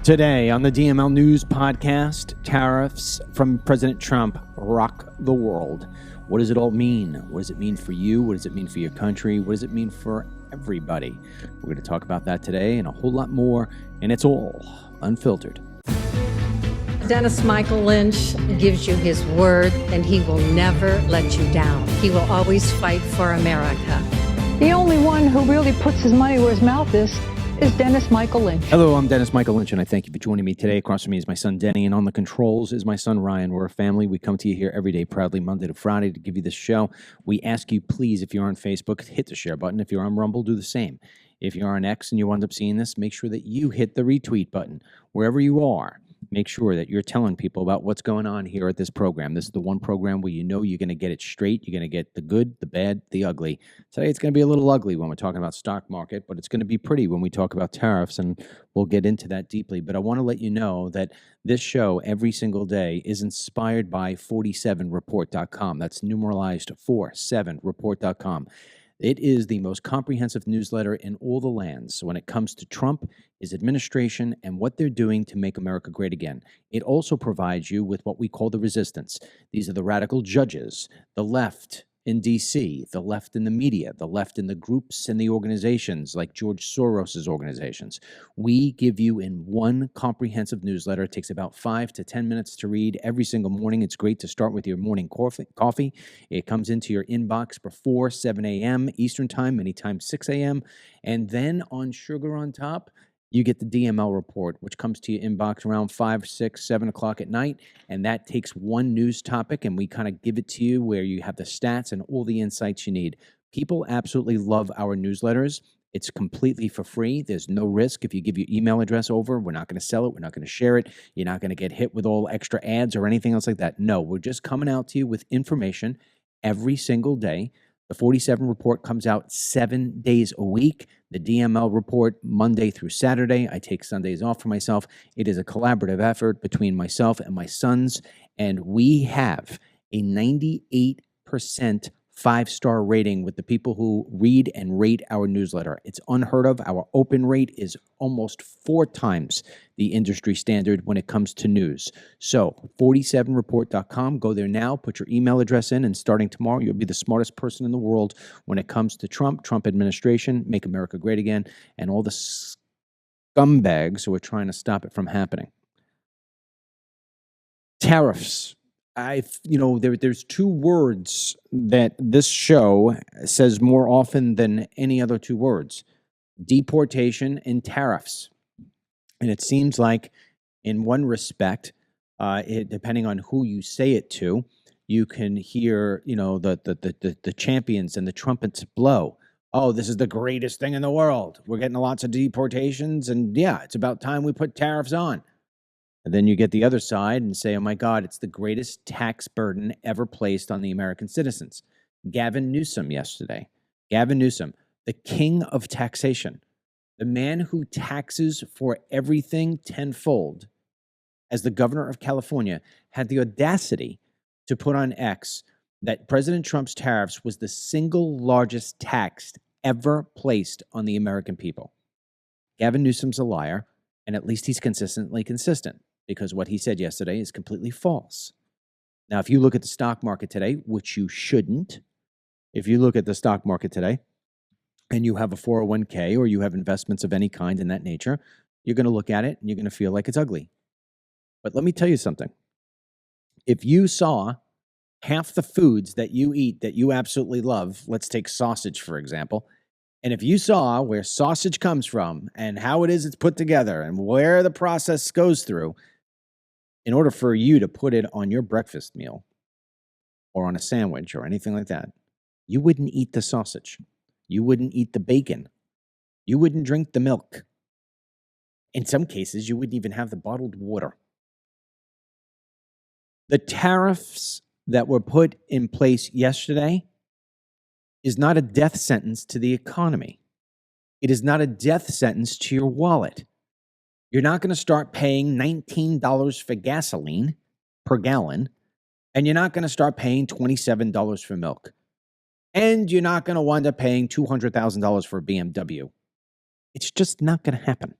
Today on the DML News Podcast, tariffs from President Trump rock the world. What does it all mean? What does it mean for you? What does it mean for your country? What does it mean for everybody? We're going to talk about that today and a whole lot more, and it's all unfiltered. Dennis Michael Lynch gives you his word, and he will never let you down. He will always fight for America. The only one who really puts his money where his mouth is Dennis Michael Lynch. Hello, I'm Dennis Michael Lynch, and I thank you for joining me today. Across from me is my son, Denny, and on the controls is my son, Ryan. We're a family. We come to you here every day, proudly, Monday to Friday, to give you this show. We ask you, please, if you're on Facebook, hit the share button. If you're on Rumble, do the same. If you're on X and you wind up seeing this, make sure that you hit the retweet button. Wherever you are, make sure that you're telling people about what's going on here at this program. This is the one program where you know you're going to get it straight. You're going to get the good, the bad, the ugly. Today it's going to be a little ugly when we're talking about stock market, but it's going to be pretty when we talk about tariffs, and we'll get into that deeply. But I want to let you know that this show every single day is inspired by 47report.com. That's numeralized 47report.com. It is the most comprehensive newsletter in all the lands when it comes to Trump, his administration, and what they're doing to make America great again. It also provides you with what we call the resistance. These are the radical judges, the left in D.C., the left in the media, the left in the groups and the organizations like George Soros's organizations. We give you in one comprehensive newsletter. It takes about 5 to 10 minutes to read every single morning. It's great to start with your morning coffee. It comes into your inbox before 7 a.m. Eastern Time, anytime 6 a.m. And then on sugar on top, you get the DML report, which comes to your inbox around 5, 6, 7 o'clock at night. And that takes one news topic, and we kind of give it to you where you have the stats and all the insights you need. People absolutely love our newsletters. It's completely for free. There's no risk. If you give your email address over, we're not going to sell it. We're not going to share it. You're not going to get hit with all extra ads or anything else like that. No, we're just coming out to you with information every single day. The 47 report comes out 7 days a week. The DML report Monday through Saturday. I take Sundays off for myself. It is a collaborative effort between myself and my sons, and we have a 98% five-star rating with the people who read and rate our newsletter. It's unheard of. Our open rate is almost 4 times the industry standard when it comes to news. So 47report.com, go there now, put your email address in, and starting tomorrow, you'll be the smartest person in the world when it comes to Trump administration, make America great again, and all the scumbags who are trying to stop it from happening. Tariffs. There's 2 words that this show says more often than any other 2 words: deportation and tariffs. And it seems like, in one respect, depending on who you say it to, you can hear, the champions and the trumpets blow. Oh, this is the greatest thing in the world. We're getting lots of deportations, and yeah, it's about time we put tariffs on. And then you get the other side and say, oh my God, it's the greatest tax burden ever placed on the American citizens. Gavin Newsom yesterday. Gavin Newsom, the king of taxation, the man who taxes for everything tenfold, as the governor of California, had the audacity to put on X that President Trump's tariffs was the single largest tax ever placed on the American people. Gavin Newsom's a liar, and at least he's consistently consistent, because what he said yesterday is completely false. Now, if you look at the stock market today, which you shouldn't, if you look at the stock market today and you have a 401k or you have investments of any kind in that nature, you're going to look at it and you're going to feel like it's ugly. But let me tell you something. If you saw half the foods that you eat that you absolutely love, let's take sausage, for example, and if you saw where sausage comes from and how it is it's put together and where the process goes through, in order for you to put it on your breakfast meal or on a sandwich or anything like that, you wouldn't eat the sausage. You wouldn't eat the bacon. You wouldn't drink the milk. In some cases, you wouldn't even have the bottled water. The tariffs that were put in place yesterday is not a death sentence to the economy. It is not a death sentence to your wallet. You're not going to start paying $19 for gasoline per gallon, and you're not going to start paying $27 for milk. And you're not going to wind up paying $200,000 for a BMW. It's just not going to happen.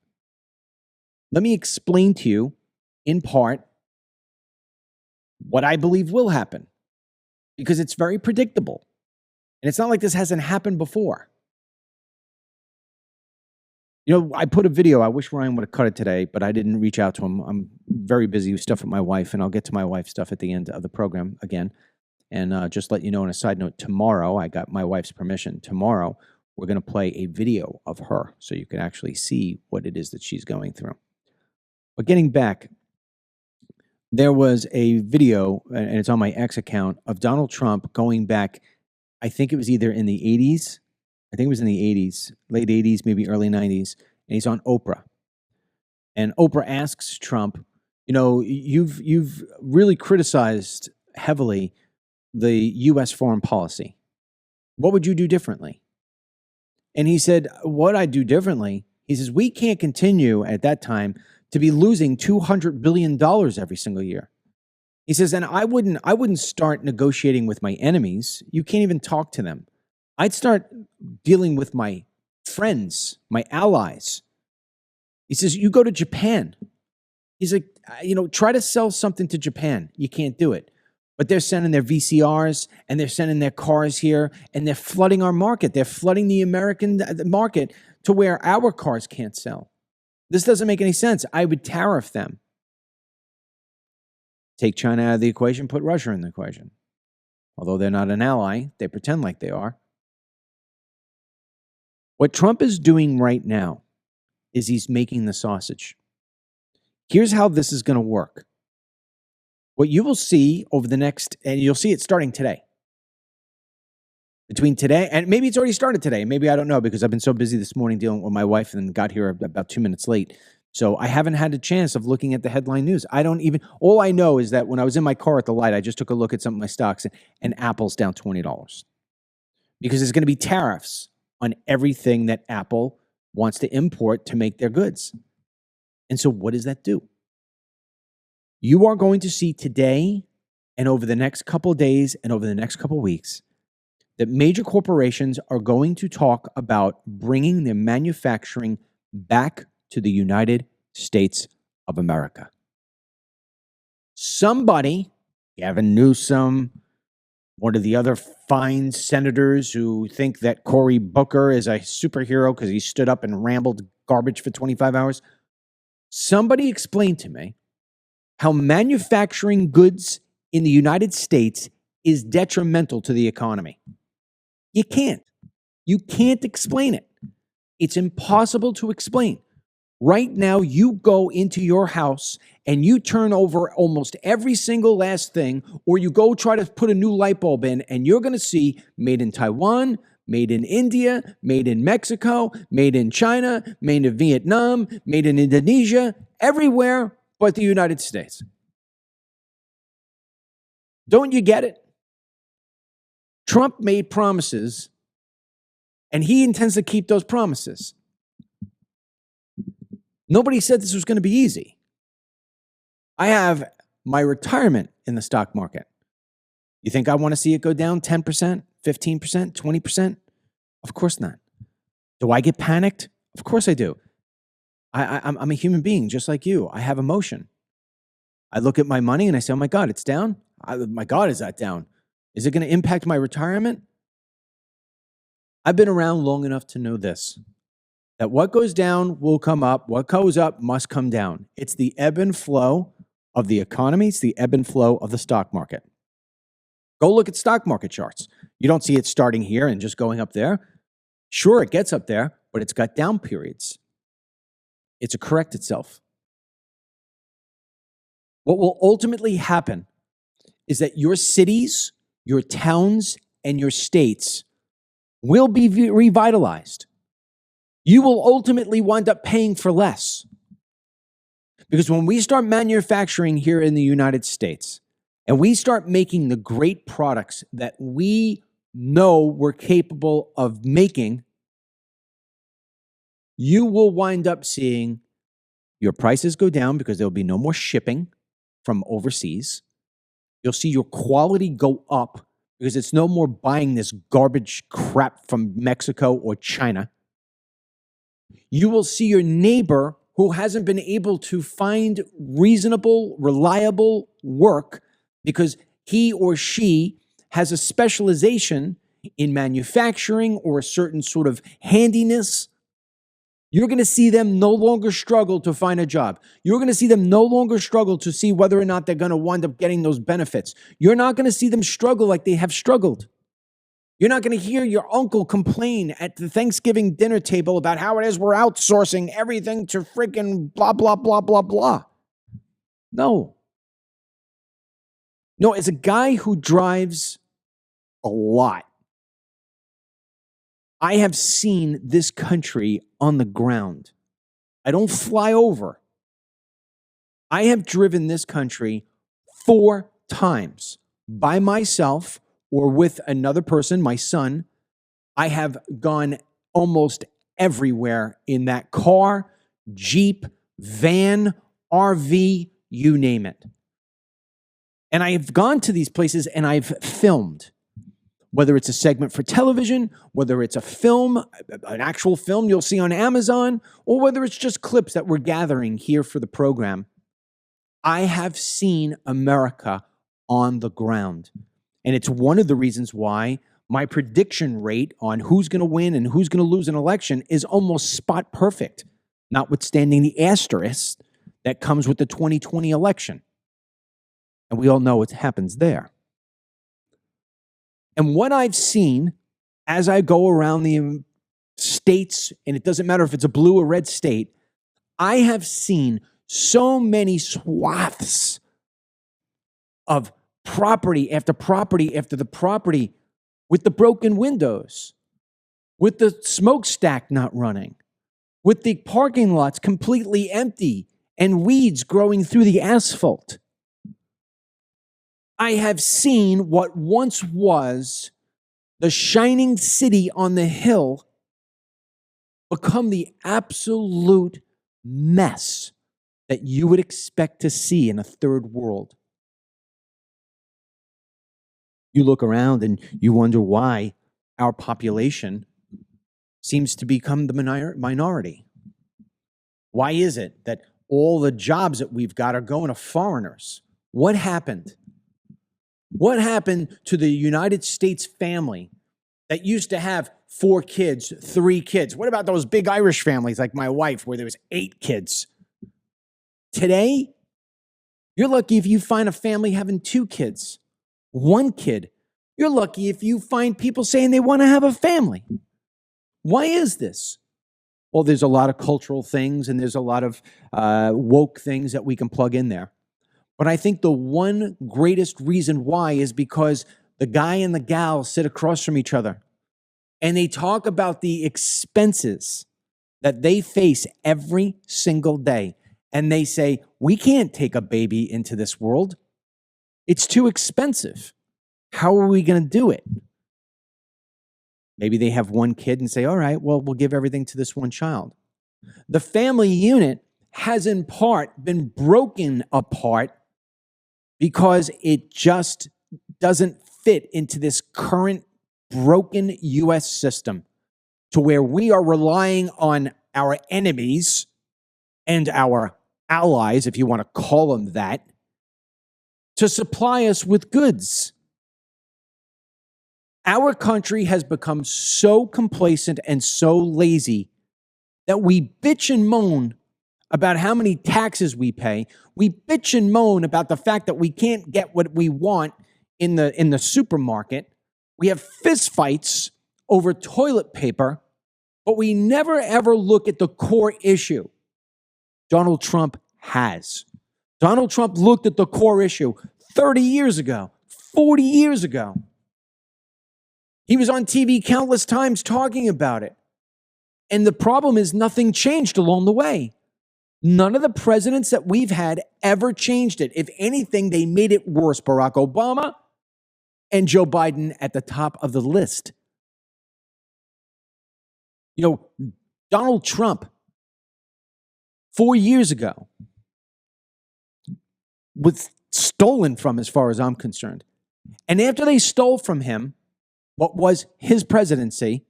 Let me explain to you, in part, what I believe will happen, because it's very predictable. And it's not like this hasn't happened before. You know, I put a video. I wish Ryan would have cut it today, but I didn't reach out to him. I'm very busy with stuff with my wife, and I'll get to my wife's stuff at the end of the program again. And just let you know, on a side note, tomorrow, I got my wife's permission. Tomorrow, we're going to play a video of her so you can actually see what it is that she's going through. But getting back, there was a video, and it's on my X account, of Donald Trump going back, I think it was either in the 80s, I think it was in the 80s, late 80s, maybe early 90s, and he's on Oprah. And Oprah asks Trump, you know, you've really criticized heavily the U.S. foreign policy. What would you do differently? And he said, what I do differently, he says, we can't continue at that time to be losing $200 billion every single year. He says, and I wouldn't start negotiating with my enemies. You can't even talk to them. I'd start dealing with my friends, my allies. He says, you go to Japan. He's like, you know, try to sell something to Japan. You can't do it. But they're sending their VCRs and they're sending their cars here and they're flooding our market. They're flooding the American market to where our cars can't sell. This doesn't make any sense. I would tariff them. Take China out of the equation, put Russia in the equation. Although they're not an ally, they pretend like they are. What Trump is doing right now is he's making the sausage. Here's how this is going to work. What you will see over the next, and you'll see it starting today. Between today, and maybe it's already started today. Maybe I don't know, because I've been so busy this morning dealing with my wife and got here about 2 minutes late. So I haven't had a chance of looking at the headline news. All I know is that when I was in my car at the light, I just took a look at some of my stocks, and Apple's down $20. Because there's going to be tariffs on everything that Apple wants to import to make their goods. And so what does that do? You are going to see today and over the next couple of days and over the next couple of weeks that major corporations are going to talk about bringing their manufacturing back to the United States of America. Somebody, Gavin Newsom, one of the other fine senators who think that Cory Booker is a superhero because he stood up and rambled garbage for 25 hours. Somebody explained to me how manufacturing goods in the United States is detrimental to the economy. You can't. You can't explain it. It's impossible to explain. Right now, you go into your house and you turn over almost every single last thing, or you go try to put a new light bulb in, and you're going to see made in Taiwan, made in India, made in Mexico, made in China, made in Vietnam, made in Indonesia, everywhere but the United States. Don't you get it? Trump made promises, and he intends to keep those promises. Nobody said this was going to be easy. I have my retirement in the stock market. You think I want to see it go down 10%, 15%, 20%? Of course not. Do I get panicked? Of course I do. I'm a human being just like you. I have emotion. I look at my money and I say, oh my God, it's down? My God, is that down? Is it going to impact my retirement? I've been around long enough to know this, that what goes down will come up. What goes up must come down. It's the ebb and flow of the economy. It's the ebb and flow of the stock market. Go look at stock market charts. You don't see it starting here and just going up there. Sure, it gets up there, but it's got down periods. It's to correct itself. What will ultimately happen is that your cities, your towns, and your states will be revitalized. You will ultimately wind up paying for less. Because when we start manufacturing here in the United States, and we start making the great products that we know we're capable of making, you will wind up seeing your prices go down because there'll be no more shipping from overseas. You'll see your quality go up because it's no more buying this garbage crap from Mexico or China. You will see your neighbor who hasn't been able to find reasonable, reliable work because he or she has a specialization in manufacturing or a certain sort of handiness, you're going to see them no longer struggle to find a job. You're going to see them no longer struggle to see whether or not they're going to wind up getting those benefits. You're not going to see them struggle like they have struggled. You're not going to hear your uncle complain at the Thanksgiving dinner table about how it is we're outsourcing everything to freaking blah, blah, blah, blah, blah. No. No, as a guy who drives a lot, I have seen this country on the ground. I don't fly over. I have driven this country 4 times by myself or with another person, my son. I have gone almost everywhere in that car, Jeep, van, RV, you name it. And I have gone to these places and I've filmed. Whether it's a segment for television, whether it's a film, an actual film you'll see on Amazon, or whether it's just clips that we're gathering here for the program, I have seen America on the ground. And it's one of the reasons why my prediction rate on who's going to win and who's going to lose an election is almost spot perfect, notwithstanding the asterisk that comes with the 2020 election. And we all know what happens there. And what I've seen as I go around the states, and it doesn't matter if it's a blue or red state, I have seen so many swaths of property after property after the property with the broken windows, with the smokestack not running, with the parking lots completely empty and weeds growing through the asphalt. I have seen what once was the shining city on the hill become the absolute mess that you would expect to see in a third world. You look around and you wonder why our population seems to become the minority. Why is it that all the jobs that we've got are going to foreigners? What happened? What happened to the United States family that used to have 4 kids, 3 kids? What about those big Irish families like my wife where there was 8 kids? Today, you're lucky if you find a family having 2 kids, 1 kid. You're lucky if you find people saying they want to have a family. Why is this? Well, there's a lot of cultural things and there's a lot of woke things that we can plug in there. But I think the one greatest reason why is because the guy and the gal sit across from each other and they talk about the expenses that they face every single day. And they say, we can't take a baby into this world. It's too expensive. How are we going to do it? Maybe they have 1 kid and say, all right, well, we'll give everything to this 1 child. The family unit has in part been broken apart because it just doesn't fit into this current broken U.S. system to where we are relying on our enemies and our allies, if you want to call them that, to supply us with goods. Our country has become so complacent and so lazy that we bitch and moan about how many taxes we pay. We bitch and moan about the fact that we can't get what we want in the supermarket. We have fistfights over toilet paper, but we never ever look at the core issue. Donald Trump has. Donald Trump looked at the core issue 30 years ago, 40 years ago. He was on TV countless times talking about it. And the problem is nothing changed along the way. None of the presidents that we've had ever changed it. If anything, they made it worse. Barack Obama and Joe Biden at the top of the list. You know, Donald Trump, 4 years ago, was stolen from as far as I'm concerned. And after they stole from him what was his presidency,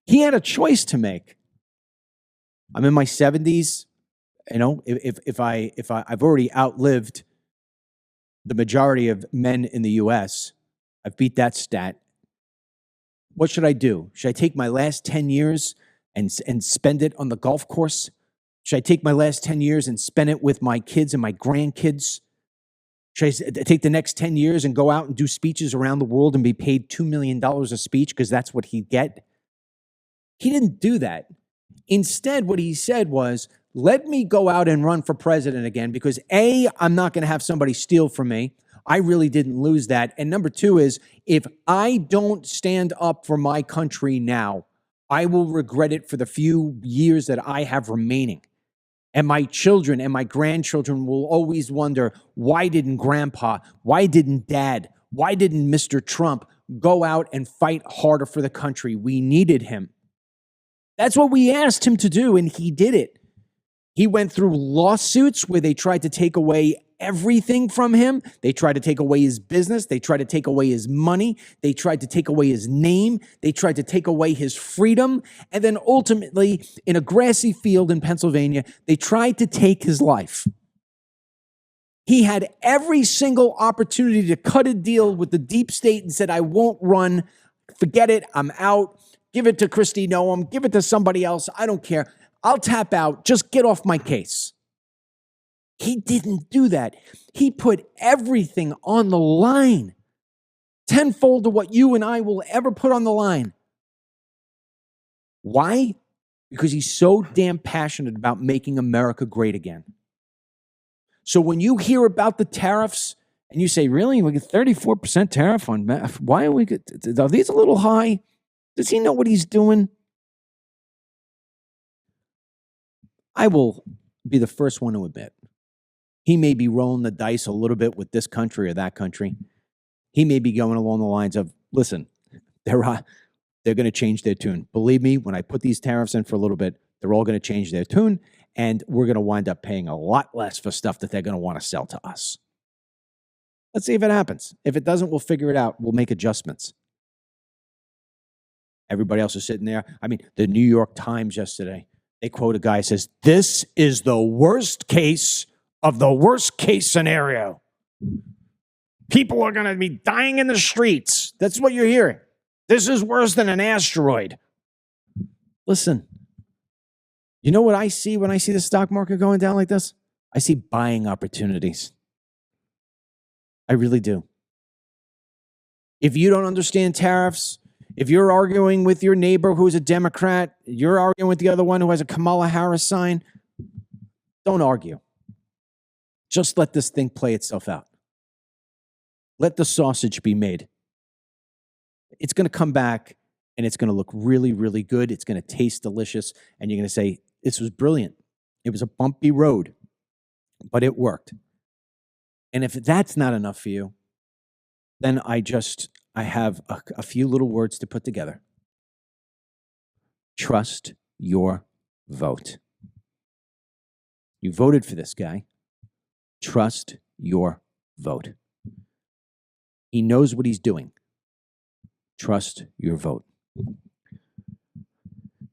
he had a choice to make. I'm in my 70s. You know, I've already outlived the majority of men in the U.S., I've beat that stat. What should I do? Should I take my last 10 years and spend it on the golf course? Should I take my last 10 years and spend it with my kids and my grandkids? Should I take the next 10 years and go out and do speeches around the world and be paid $2 million a speech because that's what he'd get? He didn't do that. Instead, what he said was, let me go out and run for president again because A, I'm not going to have somebody steal from me. I really didn't lose that. And number two is, if I don't stand up for my country now, I will regret it for the few years that I have remaining. And my children and my grandchildren will always wonder, why didn't Grandpa, why didn't Dad, why didn't Mr. Trump go out and fight harder for the country? We needed him. That's what we asked him to do, and he did it. He went through lawsuits where they tried to take away everything from him. They tried to take away his business. They tried to take away his money. They tried to take away his name. They tried to take away his freedom. And then ultimately, in a grassy field in Pennsylvania, they tried to take his life. He had every single opportunity to cut a deal with the deep state and said, I won't run. Forget it. I'm out. Give it to Kristi Noem. Give it to somebody else. I don't care. I'll tap out. Just get off my case. He didn't do that. He put everything on the line, tenfold to what you and I will ever put on the line. Why? Because he's so damn passionate about making America great again. So when you hear about the tariffs and you say, really, we get 34% tariff on, why are are these a little high? Does he know what he's doing? I will be the first one to admit, he may be rolling the dice a little bit with this country or that country. He may be going along the lines of, listen, they're going to change their tune. Believe me, when I put these tariffs in for a little bit, they're all going to change their tune, and we're going to wind up paying a lot less for stuff that they're going to want to sell to us. Let's see if it happens. If it doesn't, we'll figure it out. We'll make adjustments. Everybody else is sitting there. I mean, the New York Times yesterday, they quote a guy who says, this is the worst case of the worst case scenario. People are going to be dying in the streets. That's what you're hearing. This is worse than an asteroid. Listen, you know what I see when I see the stock market going down like this? I see buying opportunities. I really do. If you don't understand tariffs, if you're arguing with your neighbor who's a Democrat, you're arguing with the other one who has a Kamala Harris sign, don't argue. Just let this thing play itself out. Let the sausage be made. It's going to come back, and it's going to look really, really good. It's going to taste delicious, and you're going to say, this was brilliant. It was a bumpy road, but it worked. And if that's not enough for you, then I have a few little words to put together. Trust your vote. You voted for this guy. Trust your vote. He knows what he's doing. Trust your vote.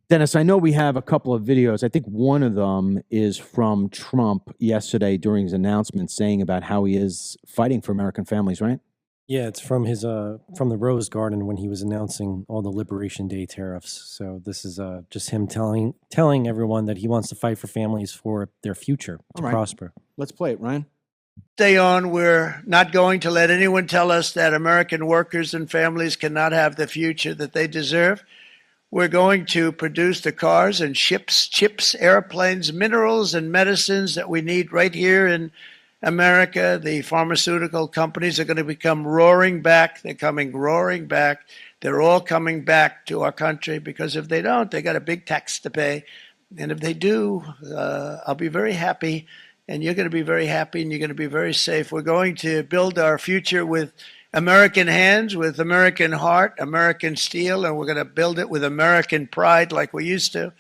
Dennis, I know we have a couple of videos. I think one of them is from Trump yesterday during his announcement saying about how he is fighting for American families, right? Yeah, it's from his from the Rose Garden when he was announcing all the Liberation Day tariffs. So this is just him telling everyone that he wants to fight for families for their future to prosper. Let's play it, Ryan. Stay on. We're not going to let anyone tell us that American workers and families cannot have the future that they deserve. We're going to produce the cars and ships, chips, airplanes, minerals, and medicines that we need right here in America. The pharmaceutical companies are going to become roaring back. They're coming roaring back. They're all coming back to our country because if they don't, they got a big tax to pay. And if they do, I'll be very happy. And you're going to be very happy, and you're going to be very safe. We're going to build our future with American hands, with American heart, American steel, and we're going to build it with American pride like we used to.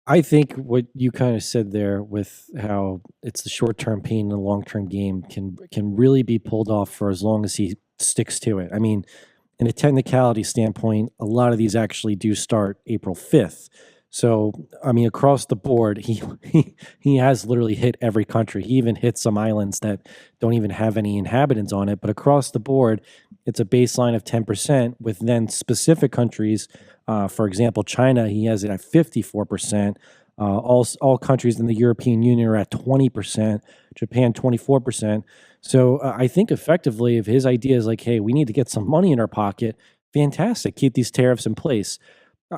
I think what you kind of said there with how it's the short-term pain and the long-term game can really be pulled off for as long as he sticks to it. I mean, in a technicality standpoint, a lot of these actually do start April 5th. So, I mean, across the board, he has literally hit every country. He even hit some islands that don't even have any inhabitants on it. But across the board, it's a baseline of 10%, with then specific countries. For example, China, he has it at 54%. All countries in the European Union are at 20%. Japan, 24%. So I think effectively, if his idea is like, hey, we need to get some money in our pocket, fantastic, keep these tariffs in place.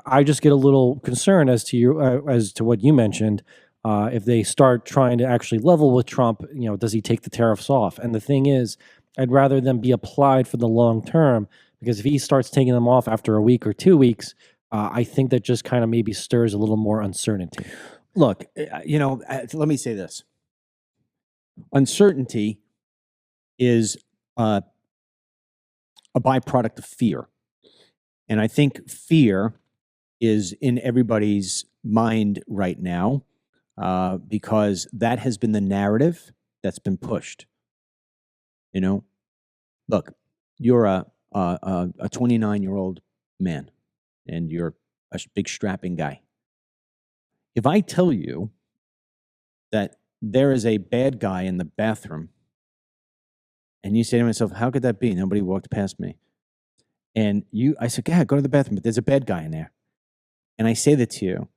I just get a little concerned as to what you mentioned. If they start trying to actually level with Trump, does he take the tariffs off? And the thing is, I'd rather them be applied for the long term, because if he starts taking them off after a week or 2 weeks, I think that just kind of maybe stirs a little more uncertainty. Look, let me say this. Uncertainty is a byproduct of fear. And I think fear is in everybody's mind right now, because that has been the narrative that's been pushed. Look, you're a 29-year-old man, and you're a big strapping guy. If I tell you that there is a bad guy in the bathroom, and you say to myself, how could that be? Nobody walked past me. And I said, yeah, go to the bathroom, but there's a bad guy in there. And I say that to you,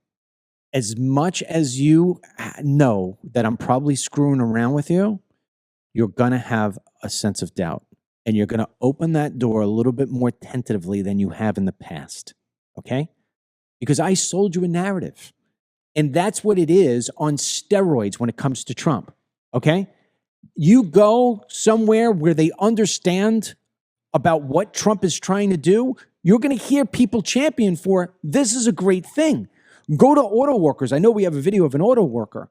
as much as you know that I'm probably screwing around with you, you're going to have a sense of doubt. And you're going to open that door a little bit more tentatively than you have in the past. Okay? Because I sold you a narrative. And that's what it is on steroids when it comes to Trump. Okay? You go somewhere where they understand about what Trump is trying to do, you're going to hear people champion for, this is a great thing. Go to auto workers. I know we have a video of an auto worker.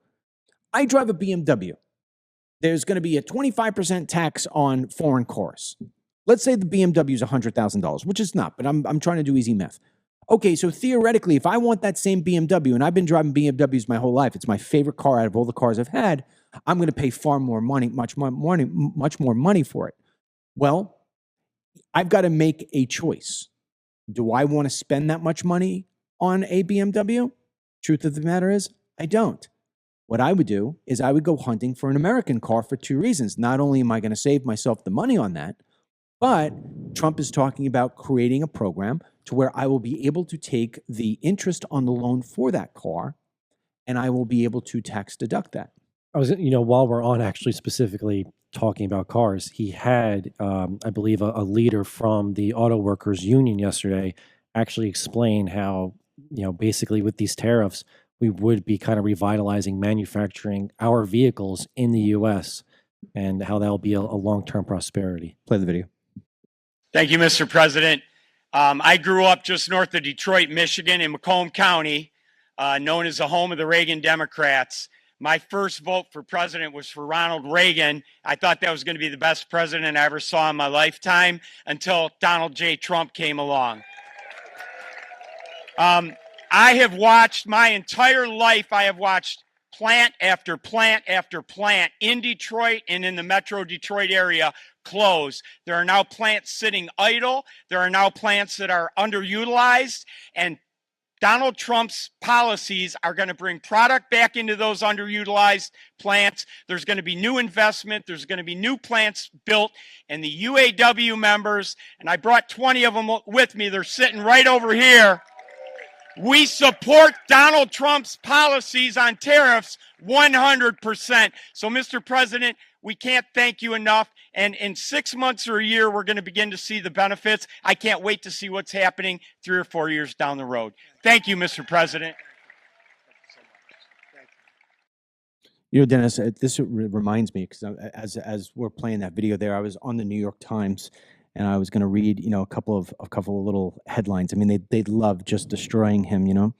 I drive a BMW. There's going to be a 25% tax on foreign cars. Let's say the BMW is $100,000, which is not, but I'm trying to do easy math. Okay, so theoretically, if I want that same BMW, and I've been driving BMWs my whole life, it's my favorite car out of all the cars I've had, I'm going to pay far more money, much more money for it. Well, I've got to make a choice. Do I want to spend that much money on a BMW? Truth of the matter is, I don't. What I would do is I would go hunting for an American car for two reasons. Not only am I going to save myself the money on that, but Trump is talking about creating a program to where I will be able to take the interest on the loan for that car, and I will be able to tax deduct that. While we're on actually specifically talking about cars, he had, I believe, a leader from the auto workers union yesterday actually explain how, basically with these tariffs, we would be kind of revitalizing manufacturing our vehicles in the U.S. and how that'll be a long-term prosperity. Play the video. Thank you, Mr. President. I grew up just north of Detroit, Michigan, in Macomb County, known as the home of the Reagan Democrats. My first vote for president was for Ronald Reagan. I thought that was going to be the best president I ever saw in my lifetime until Donald J. Trump came along. I have watched my entire life, I have watched plant after plant after plant in Detroit and in the Metro Detroit area close. There are now plants sitting idle. There are now plants that are underutilized, and Donald Trump's policies are going to bring product back into those underutilized plants. There's going to be new investment. There's going to be new plants built. And the UAW members, and I brought 20 of them with me, they're sitting right over here. We support Donald Trump's policies on tariffs 100%. So, Mr. President, we can't thank you enough. And in 6 months or a year, we're going to begin to see the benefits. I can't wait to see what's happening 3 or 4 years down the road. Thank you, Mr. President. Dennis, this reminds me, because as we're playing that video there, I was on the New York Times, and I was going to read, a couple of little headlines. I mean, they love just destroying him,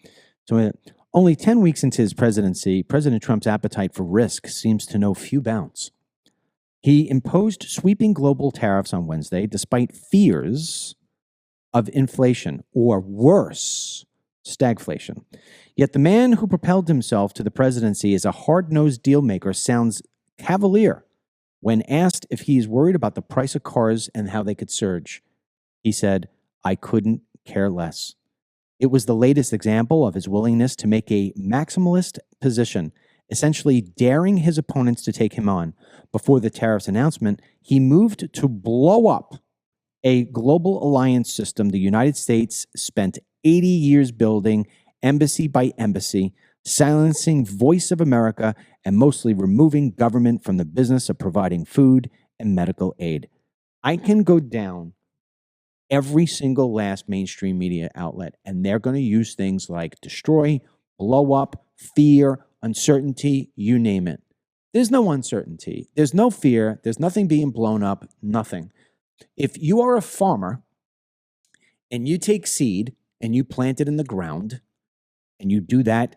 So only 10 weeks into his presidency, President Trump's appetite for risk seems to know few bounds. He imposed sweeping global tariffs on Wednesday, despite fears of inflation, or worse, stagflation. Yet the man who propelled himself to the presidency as a hard-nosed dealmaker sounds cavalier when asked if he's worried about the price of cars and how they could surge. He said, "I couldn't care less." It was the latest example of his willingness to make a maximalist position, essentially daring his opponents to take him on. Before the tariffs announcement, he moved to blow up a global alliance system the United States spent 80 years building, embassy by embassy, silencing Voice of America, and mostly removing government from the business of providing food and medical aid. I can go down every single last mainstream media outlet, and they're going to use things like destroy, blow up, fear, uncertainty, you name it. There's no uncertainty. There's no fear. There's nothing being blown up, nothing. If you are a farmer and you take seed and you plant it in the ground, and you do that,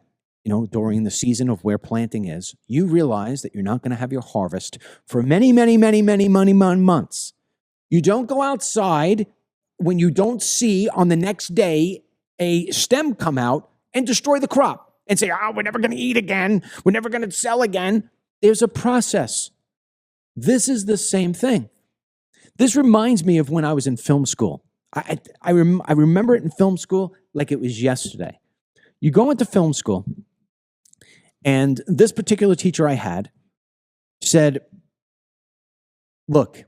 during the season of where planting is, you realize that you're not going to have your harvest for many, many, many, many, many months. You don't go outside when you don't see on the next day a stem come out and destroy the crop and say, we're never going to eat again. We're never going to sell again. There's a process. This is the same thing. This reminds me of when I was in film school. I remember it in film school like it was yesterday. You go into film school, and this particular teacher I had said, look,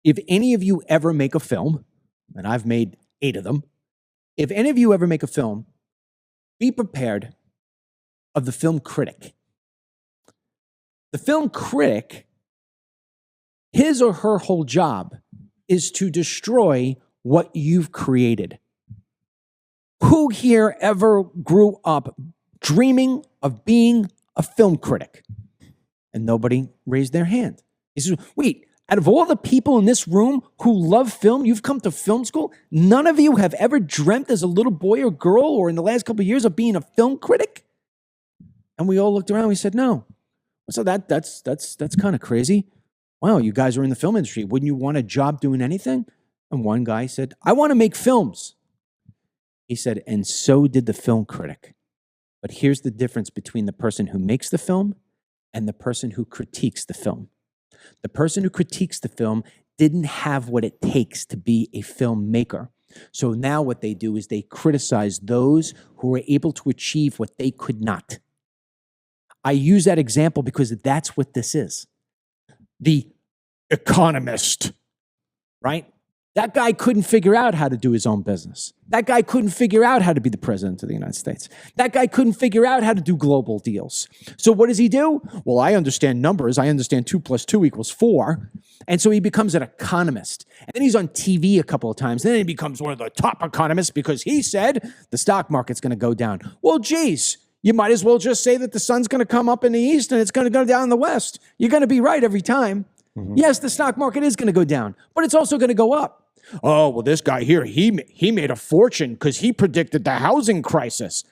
if any of you ever make a film, and I've made 8 of them, if any of you ever make a film, be prepared of the film critic. The film critic, his or her whole job is to destroy what you've created. Who here ever grew up dreaming of being a film critic? And nobody raised their hand. He says, wait, out of all the people in this room who love film, you've come to film school, none of you have ever dreamt as a little boy or girl or in the last couple of years of being a film critic? And we all looked around and we said, no. So that's kind of crazy. Wow, you guys are in the film industry. Wouldn't you want a job doing anything? And one guy said, I want to make films. He said, and so did the film critic. But here's the difference between the person who makes the film and the person who critiques the film. The person who critiques the film didn't have what it takes to be a filmmaker. So now what they do is they criticize those who were able to achieve what they could not. I use that example because that's what this is. The economist, right? That guy couldn't figure out how to do his own business. That guy couldn't figure out how to be the president of the United States. That guy couldn't figure out how to do global deals. So what does he do? Well, I understand numbers. I understand 2 + 2 = 4. And so he becomes an economist. And then he's on TV a couple of times. And then he becomes one of the top economists because he said the stock market's going to go down. Well, geez, you might as well just say that the sun's going to come up in the east and it's going to go down in the west. You're going to be right every time. Mm-hmm. Yes, the stock market is going to go down, but it's also going to go up. Oh, well, this guy here, he made a fortune because he predicted the housing crisis.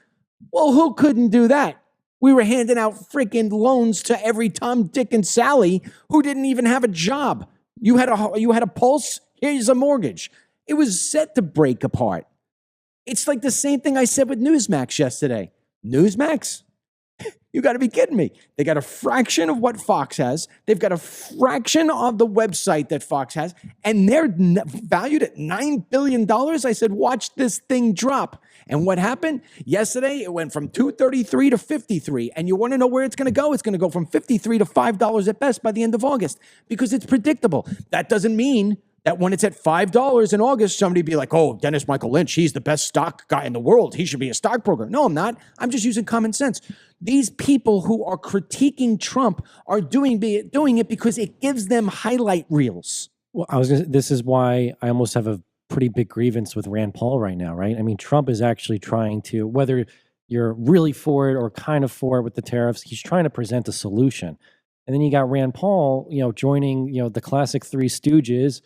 Well, who couldn't do that? We were handing out freaking loans to every Tom, Dick, and Sally who didn't even have a job. You had a pulse, here's a mortgage. It was set to break apart. It's like the same thing I said with Newsmax yesterday. Newsmax? You got to be kidding me. They got a fraction of what Fox has. They've got a fraction of the website that Fox has, and they're valued at $9 billion. I said, watch this thing drop. And what happened? Yesterday, it went from $2.33 to $53. And you want to know where it's going to go? It's going to go from $53 to $5 at best by the end of August because it's predictable. That doesn't mean that when it's at $5 in August, somebody be like, oh, Dennis Michael Lynch, he's the best stock guy in the world. He should be a stockbroker. No, I'm not. I'm just using common sense. These people who are critiquing Trump are doing it because it gives them highlight reels. Well, this is why I almost have a pretty big grievance with Rand Paul right now, right? I mean, Trump is actually trying to, whether you're really for it or kind of for it with the tariffs, he's trying to present a solution. And then you got Rand Paul, joining, the classic 3 stooges,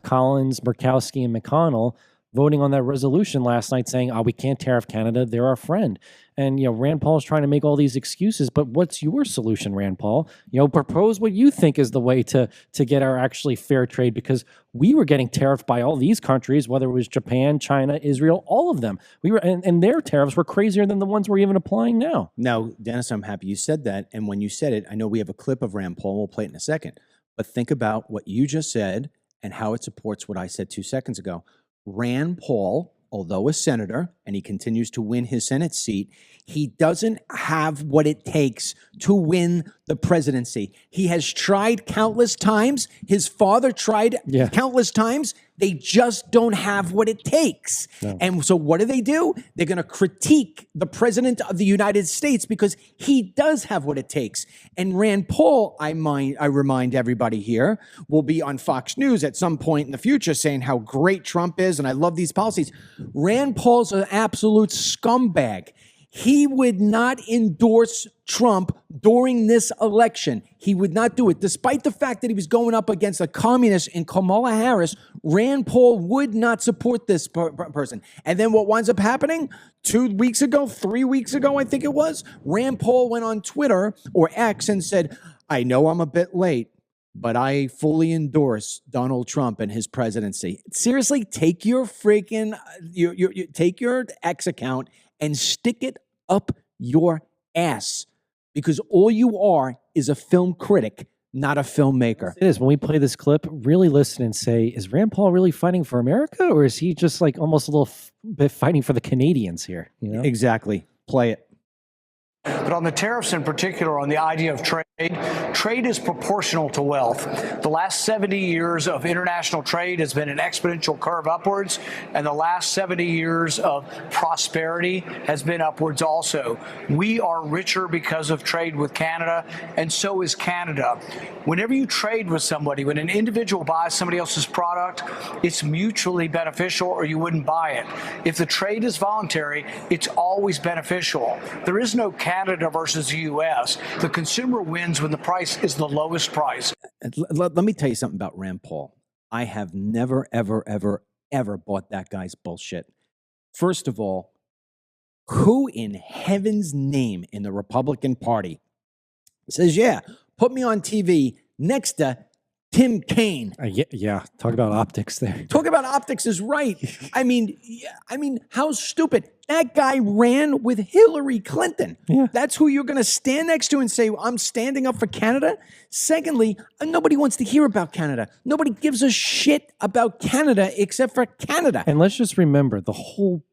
Collins, Murkowski, and McConnell, voting on that resolution last night saying, we can't tariff Canada, they're our friend. And, Rand Paul's trying to make all these excuses, but what's your solution, Rand Paul? Propose what you think is the way to get our actually fair trade, because we were getting tariffed by all these countries, whether it was Japan, China, Israel, all of them. We were, and their tariffs were crazier than the ones we're even applying now. Now, Dennis, I'm happy you said that. And when you said it, I know we have a clip of Rand Paul. We'll play it in a second. But think about what you just said and how it supports what I said 2 seconds ago. Rand Paul although a senator, and he continues to win his Senate seat, he doesn't have what it takes to win the presidency. He has tried countless times. His father tried countless times. They just don't have what it takes. No. And so what do? They're going to critique the president of the United States because he does have what it takes. And Rand Paul, I remind everybody here, will be on Fox News at some point in the future saying how great Trump is and I love these policies. Rand Paul's an absolute scumbag. He would not endorse Trump during this election. He would not do it. Despite the fact that he was going up against a communist in Kamala Harris, Rand Paul would not support this person. And then what winds up happening? 3 weeks ago, I think it was, Rand Paul went on Twitter or X and said, I know I'm a bit late, but I fully endorse Donald Trump and his presidency. Seriously, take your freaking, take your X account and stick it up your ass, because all you are is a film critic, not a filmmaker. It is. When we play this clip, really listen and say, is Rand Paul really fighting for America, or is he just like almost a little bit fighting for the Canadians here? You know? Exactly. Play it. But on the tariffs in particular, on the idea of trade is proportional to wealth. The last 70 years of international trade has been an exponential curve upwards, and the last 70 years of prosperity has been upwards also. We are richer because of trade with Canada, and so is Canada. Whenever you trade with somebody, when an individual buys somebody else's product, it's mutually beneficial or you wouldn't buy it. If the trade is voluntary, it's always beneficial. There is no Canada versus the U.S. The consumer wins when the price is the lowest price. Let me tell you something about Rand Paul. I have never, ever, ever, ever bought that guy's bullshit. First of all, who in heaven's name in the Republican Party says, yeah, put me on TV next to Tim Kaine? Yeah. Talk about optics there. Talk about optics is right. I mean, how stupid. That guy ran with Hillary Clinton. Yeah. That's who you're going to stand next to and say, I'm standing up for Canada. Secondly, nobody wants to hear about Canada. Nobody gives a shit about Canada except for Canada. And let's just remember the whole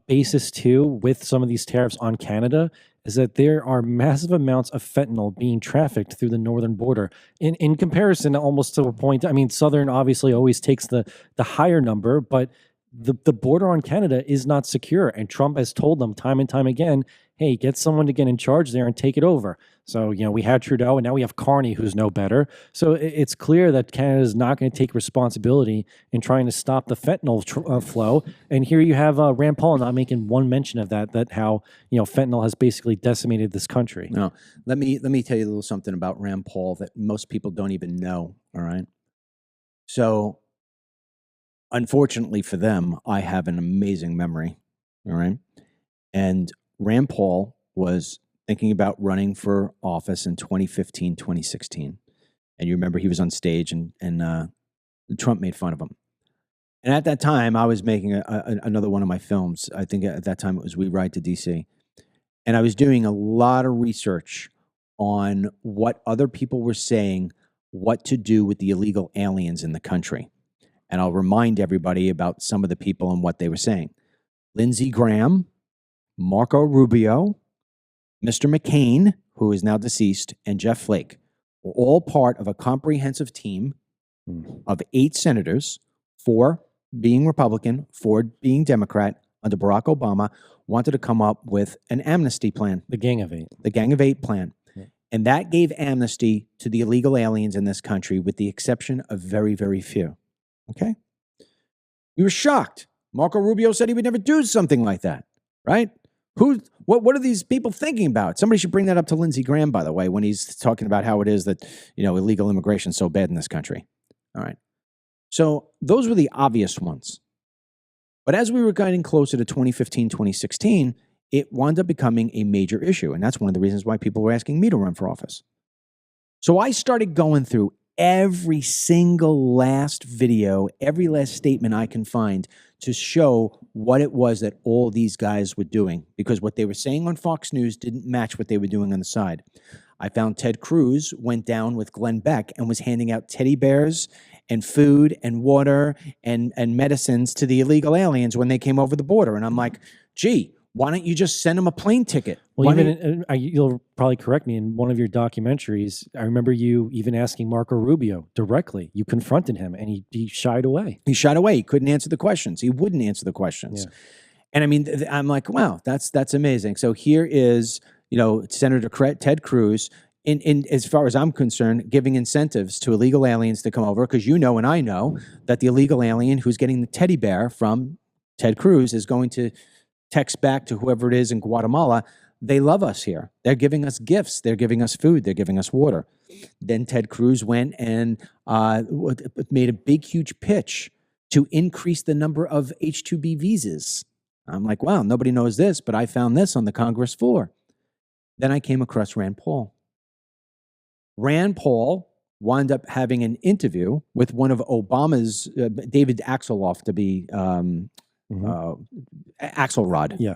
basis too with some of these tariffs on Canada is that there are massive amounts of fentanyl being trafficked through the northern border. In comparison, almost to a point, I mean, Southern obviously always takes the higher number, but the border on Canada is not secure. And Trump has told them time and time again, hey, get someone to get in charge there and take it over. So, you know, we had Trudeau and now we have Carney, who's no better. So it's clear that Canada is not going to take responsibility in trying to stop the fentanyl flow. And here you have Rand Paul not making one mention of that how, you know, fentanyl has basically decimated this country. No, let me tell you a little something about Rand Paul that most people don't even know, all right? So, unfortunately for them, I have an amazing memory, all right? And Rand Paul was thinking about running for office in 2015, 2016. And you remember he was on stage and Trump made fun of him. And at that time, I was making another one of my films. I think at that time it was We Ride to DC. And I was doing a lot of research on what other people were saying, what to do with the illegal aliens in the country. And I'll remind everybody about some of the people and what they were saying. Lindsey Graham, Marco Rubio, Mr. McCain, who is now deceased, and Jeff Flake were all part of a comprehensive team of 8 senators, 4 being Republican, 4 being Democrat, under Barack Obama, wanted to come up with an amnesty plan. The Gang of 8. The Gang of 8 plan. Yeah. And that gave amnesty to the illegal aliens in this country, with the exception of very, very few. Okay? We were shocked. Marco Rubio said he would never do something like that, right? What are these people thinking about? Somebody should bring that up to Lindsey Graham, by the way, when he's talking about how it is that, you know, illegal immigration is so bad in this country. All right. So those were the obvious ones. But as we were getting closer to 2015, 2016, it wound up becoming a major issue. And that's one of the reasons why people were asking me to run for office. So I started going through every single last video, every last statement I can find to show what it was that all these guys were doing, because what they were saying on Fox News didn't match what they were doing on the side. I found Ted Cruz went down with Glenn Beck and was handing out teddy bears and food and water and medicines to the illegal aliens when they came over the border. And I'm like, gee, why don't you just send them a plane ticket? Well, you'll probably correct me, in one of your documentaries, I remember you even asking Marco Rubio directly. You confronted him, and he shied away. He shied away. He couldn't answer the questions. He wouldn't answer the questions. Yeah. And I mean, I'm like, wow, that's amazing. So here is, Senator Ted Cruz, in as far as I'm concerned, giving incentives to illegal aliens to come over, because and I know that the illegal alien who's getting the teddy bear from Ted Cruz is going to text back to whoever it is in Guatemala, they love us here. They're giving us gifts. They're giving us food. They're giving us water. Then Ted Cruz went and made a big, huge pitch to increase the number of H-2B visas. I'm like, wow, nobody knows this, but I found this on the Congress floor. Then I came across Rand Paul. Rand Paul wound up having an interview with one of Obama's, David Axelrod, to be Axelrod. Yeah.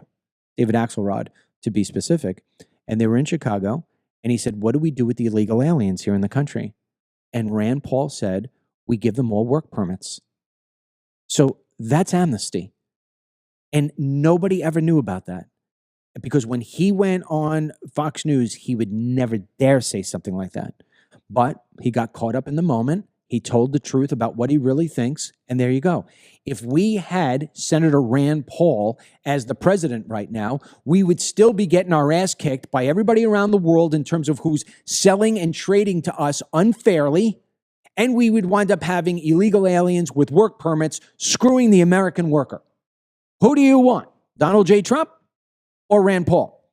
David Axelrod, to be specific. And they were in Chicago. And he said, what do we do with the illegal aliens here in the country? And Rand Paul said, we give them all work permits. So that's amnesty. And nobody ever knew about that. Because when he went on Fox News, he would never dare say something like that. But he got caught up in the moment. He told the truth about what he really thinks, and there you go. If we had Senator Rand Paul as the president right now, we would still be getting our ass kicked by everybody around the world in terms of who's selling and trading to us unfairly, and we would wind up having illegal aliens with work permits screwing the American worker. Who do you want, Donald J. Trump or Rand Paul?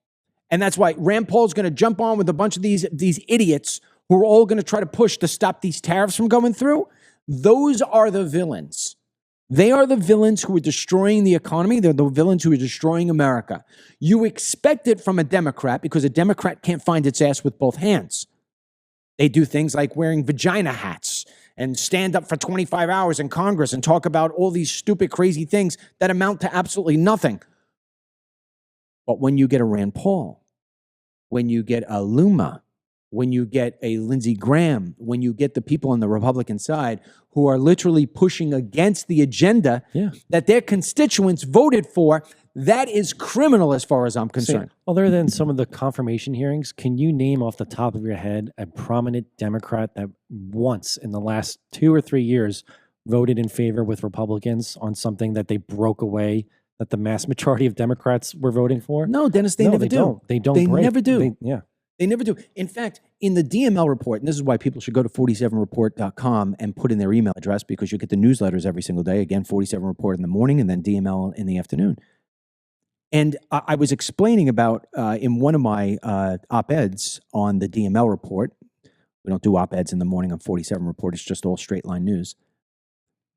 And that's why Rand Paul's going to jump on with a bunch of these idiots who are all going to try to push to stop these tariffs from going through. Those are the villains. They are the villains who are destroying the economy. They're the villains who are destroying America. You expect it from a Democrat because a Democrat can't find its ass with both hands. They do things like wearing vagina hats and stand up for 25 hours in Congress and talk about all these stupid, crazy things that amount to absolutely nothing. But when you get a Rand Paul, when you get a Luma, when you get a Lindsey Graham, when you get the people on the Republican side who are literally pushing against the agenda that their constituents voted for, that is criminal as far as I'm concerned. Other than some of the confirmation hearings, can you name off the top of your head a prominent Democrat that once in the last 2 or 3 years voted in favor with Republicans on something that they broke away, that the mass majority of Democrats were voting for? No, Dennis, they never do. They don't. They break. never do. They never do. In fact, in the DML report, and this is why people should go to 47report.com and put in their email address, because you get the newsletters every single day. Again, 47 Report in the morning and then DML in the afternoon. And I was explaining about, in one of my op-eds on the DML report, we don't do op-eds in the morning on 47 Report, it's just all straight line news.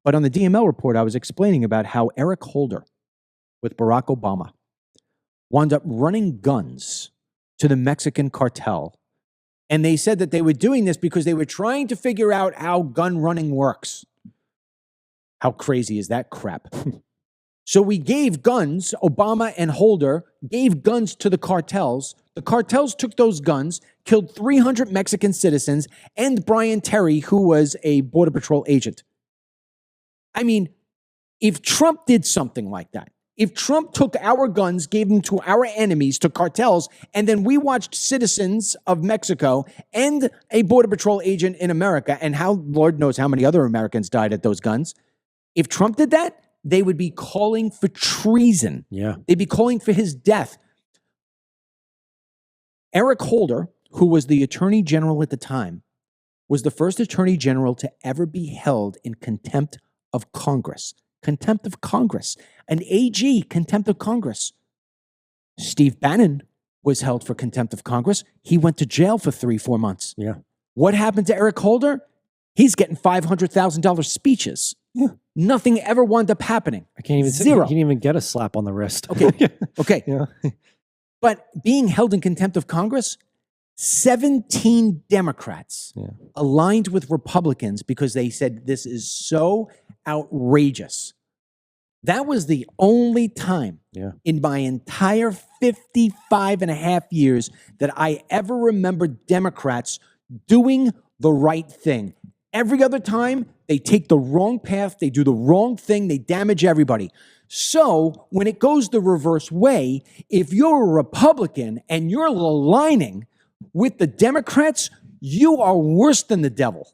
But on the DML report, I was explaining about how Eric Holder with Barack Obama wound up running guns to the Mexican cartel. And they said that they were doing this because they were trying to figure out how gun running works. How crazy is that crap? So we gave guns, Obama and Holder gave guns to the cartels. The cartels took those guns, killed 300 Mexican citizens, and Brian Terry, who was a Border Patrol agent. I mean, if Trump did something like that, if Trump took our guns, gave them to our enemies, to cartels, and then we watched citizens of Mexico and a Border Patrol agent in America, and how, Lord knows how many other Americans died at those guns. If Trump did that, they would be calling for treason. Yeah. They'd be calling for his death. Eric Holder, who was the Attorney General at the time, was the first Attorney General to ever be held in contempt of Congress. Contempt of Congress. An AG, contempt of Congress. Steve Bannon was held for contempt of Congress. He went to jail for 3-4 months. Yeah. What happened to Eric Holder? He's getting $500,000 speeches. Yeah. Nothing ever wound up happening. I can't even Zero. He can't even get a slap on the wrist. Okay. Okay. Yeah. But being held in contempt of Congress, 17 Democrats aligned with Republicans because they said this is so outrageous That was the only time in my entire 55 and a half years that I ever remember Democrats doing the right thing. Every other time, they take the wrong path, they do the wrong thing, they damage everybody. So when it goes the reverse way, if you're a Republican and you're aligning with the Democrats, you are worse than the devil.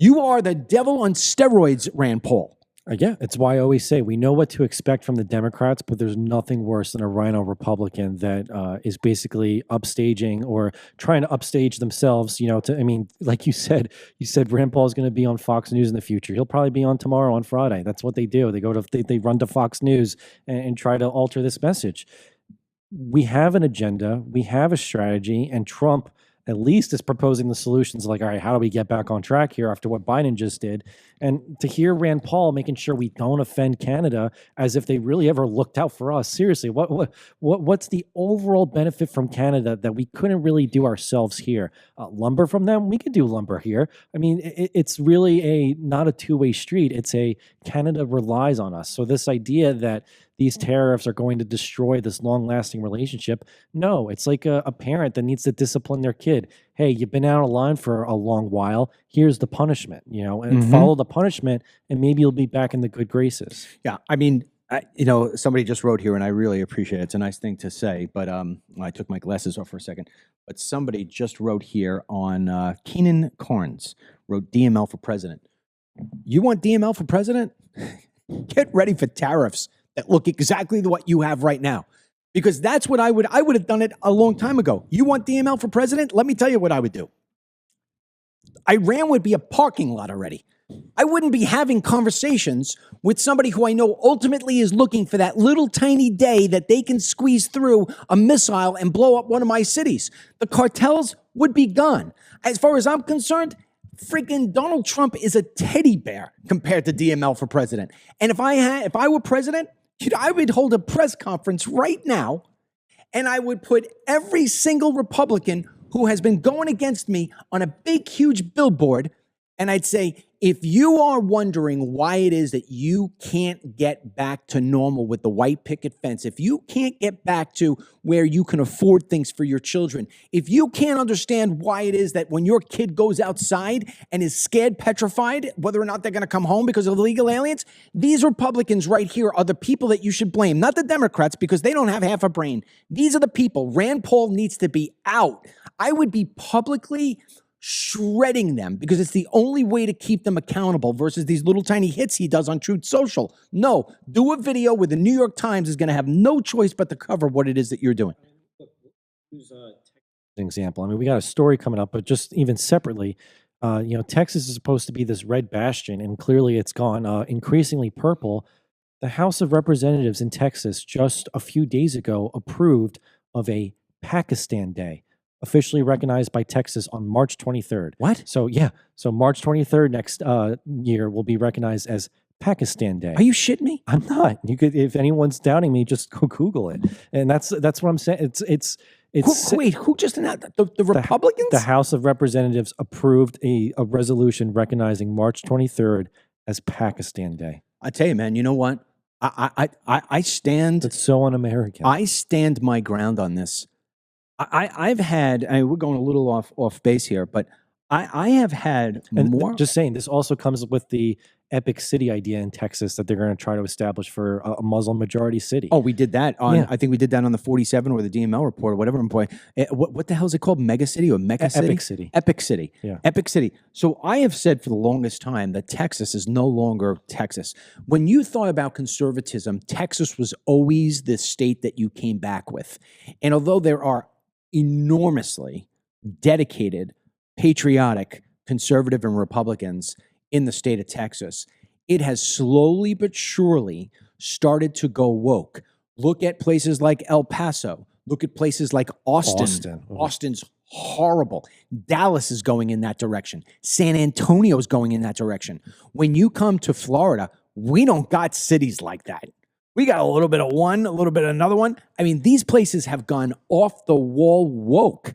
You are the devil on steroids, Rand Paul. Yeah, it's why I always say we know what to expect from the Democrats, but there's nothing worse than a rhino Republican that is basically upstaging or trying to upstage themselves. Like you said Rand Paul is going to be on Fox News in the future. He'll probably be on tomorrow on Friday. That's what they do. They run to Fox News and try to alter this message. We have an agenda, we have a strategy, and Trump at least is proposing the solutions like, all right, how do we get back on track here after what Biden just did? And to hear Rand Paul making sure we don't offend Canada as if they really ever looked out for us. Seriously, what's the overall benefit from Canada that we couldn't really do ourselves here? Lumber from them? We could do lumber here. I mean, it's really not a two-way street. It's Canada relies on us. So this idea that these tariffs are going to destroy this long-lasting relationship. No, it's like a parent that needs to discipline their kid. Hey, you've been out of line for a long while. Here's the punishment, and follow the punishment, and maybe you'll be back in the good graces. Yeah, I mean, somebody just wrote here, and I really appreciate it. It's a nice thing to say, but I took my glasses off for a second. But somebody just wrote here on Keenan Carnes, wrote DML for president. You want DML for president? Get ready for tariffs that look exactly what you have right now. Because that's what I would have done it a long time ago. You want DML for president? Let me tell you what I would do. Iran would be a parking lot already. I wouldn't be having conversations with somebody who I know ultimately is looking for that little tiny day that they can squeeze through a missile and blow up one of my cities. The cartels would be gone. As far as I'm concerned, freaking Donald Trump is a teddy bear compared to DML for president. And if I were president, I would hold a press conference right now, and I would put every single Republican who has been going against me on a big, huge billboard, and I'd say, if you are wondering why it is that you can't get back to normal with the white picket fence, if you can't get back to where you can afford things for your children, if you can't understand why it is that when your kid goes outside and is scared, petrified, whether or not they're going to come home because of illegal aliens, these Republicans right here are the people that you should blame, not the Democrats, because they don't have half a brain. These are the people. Rand Paul needs to be out. I would be publicly shredding them because it's the only way to keep them accountable versus these little tiny hits he does on Truth Social. No, do a video where the New York Times is going to have no choice but to cover what it is that you're doing. Example. I mean, we got a story coming up, but just even separately, Texas is supposed to be this red bastion, and clearly it's gone increasingly purple. The House of Representatives in Texas just a few days ago approved of a Pakistan Day, officially recognized by Texas on March 23rd. What? So March 23rd next year will be recognized as Pakistan Day. Are you shitting me? I'm not. You could, if anyone's doubting me, just go Google it. And that's what I'm saying. Wait, who just announced the Republicans? The House of Representatives approved a resolution recognizing March 23rd as Pakistan Day. I tell you, man, you know what? I stand. It's so un-American. I stand my ground on this. I've had, we're going a little off base here, but I have had more. Just saying, this also comes with the Epic City idea in Texas that they're going to try to establish for a Muslim majority city. Oh, we did that on, I think we did that on the 47 or the DML report or whatever. What the hell is it called? Mega City or Mecca City? Epic City. Epic City. Yeah. Epic City. So I have said for the longest time that Texas is no longer Texas. When you thought about conservatism, Texas was always the state that you came back with. And although there are enormously dedicated, patriotic, conservative, and Republicans in the state of Texas, it has slowly but surely started to go woke. Look at places like El Paso. Look at places like Austin. Austin's horrible. Dallas is going in that direction. San Antonio is going in that direction. When you come to Florida, we don't got cities like that. We got a little bit of one, a little bit of another one. I mean, these places have gone off the wall woke.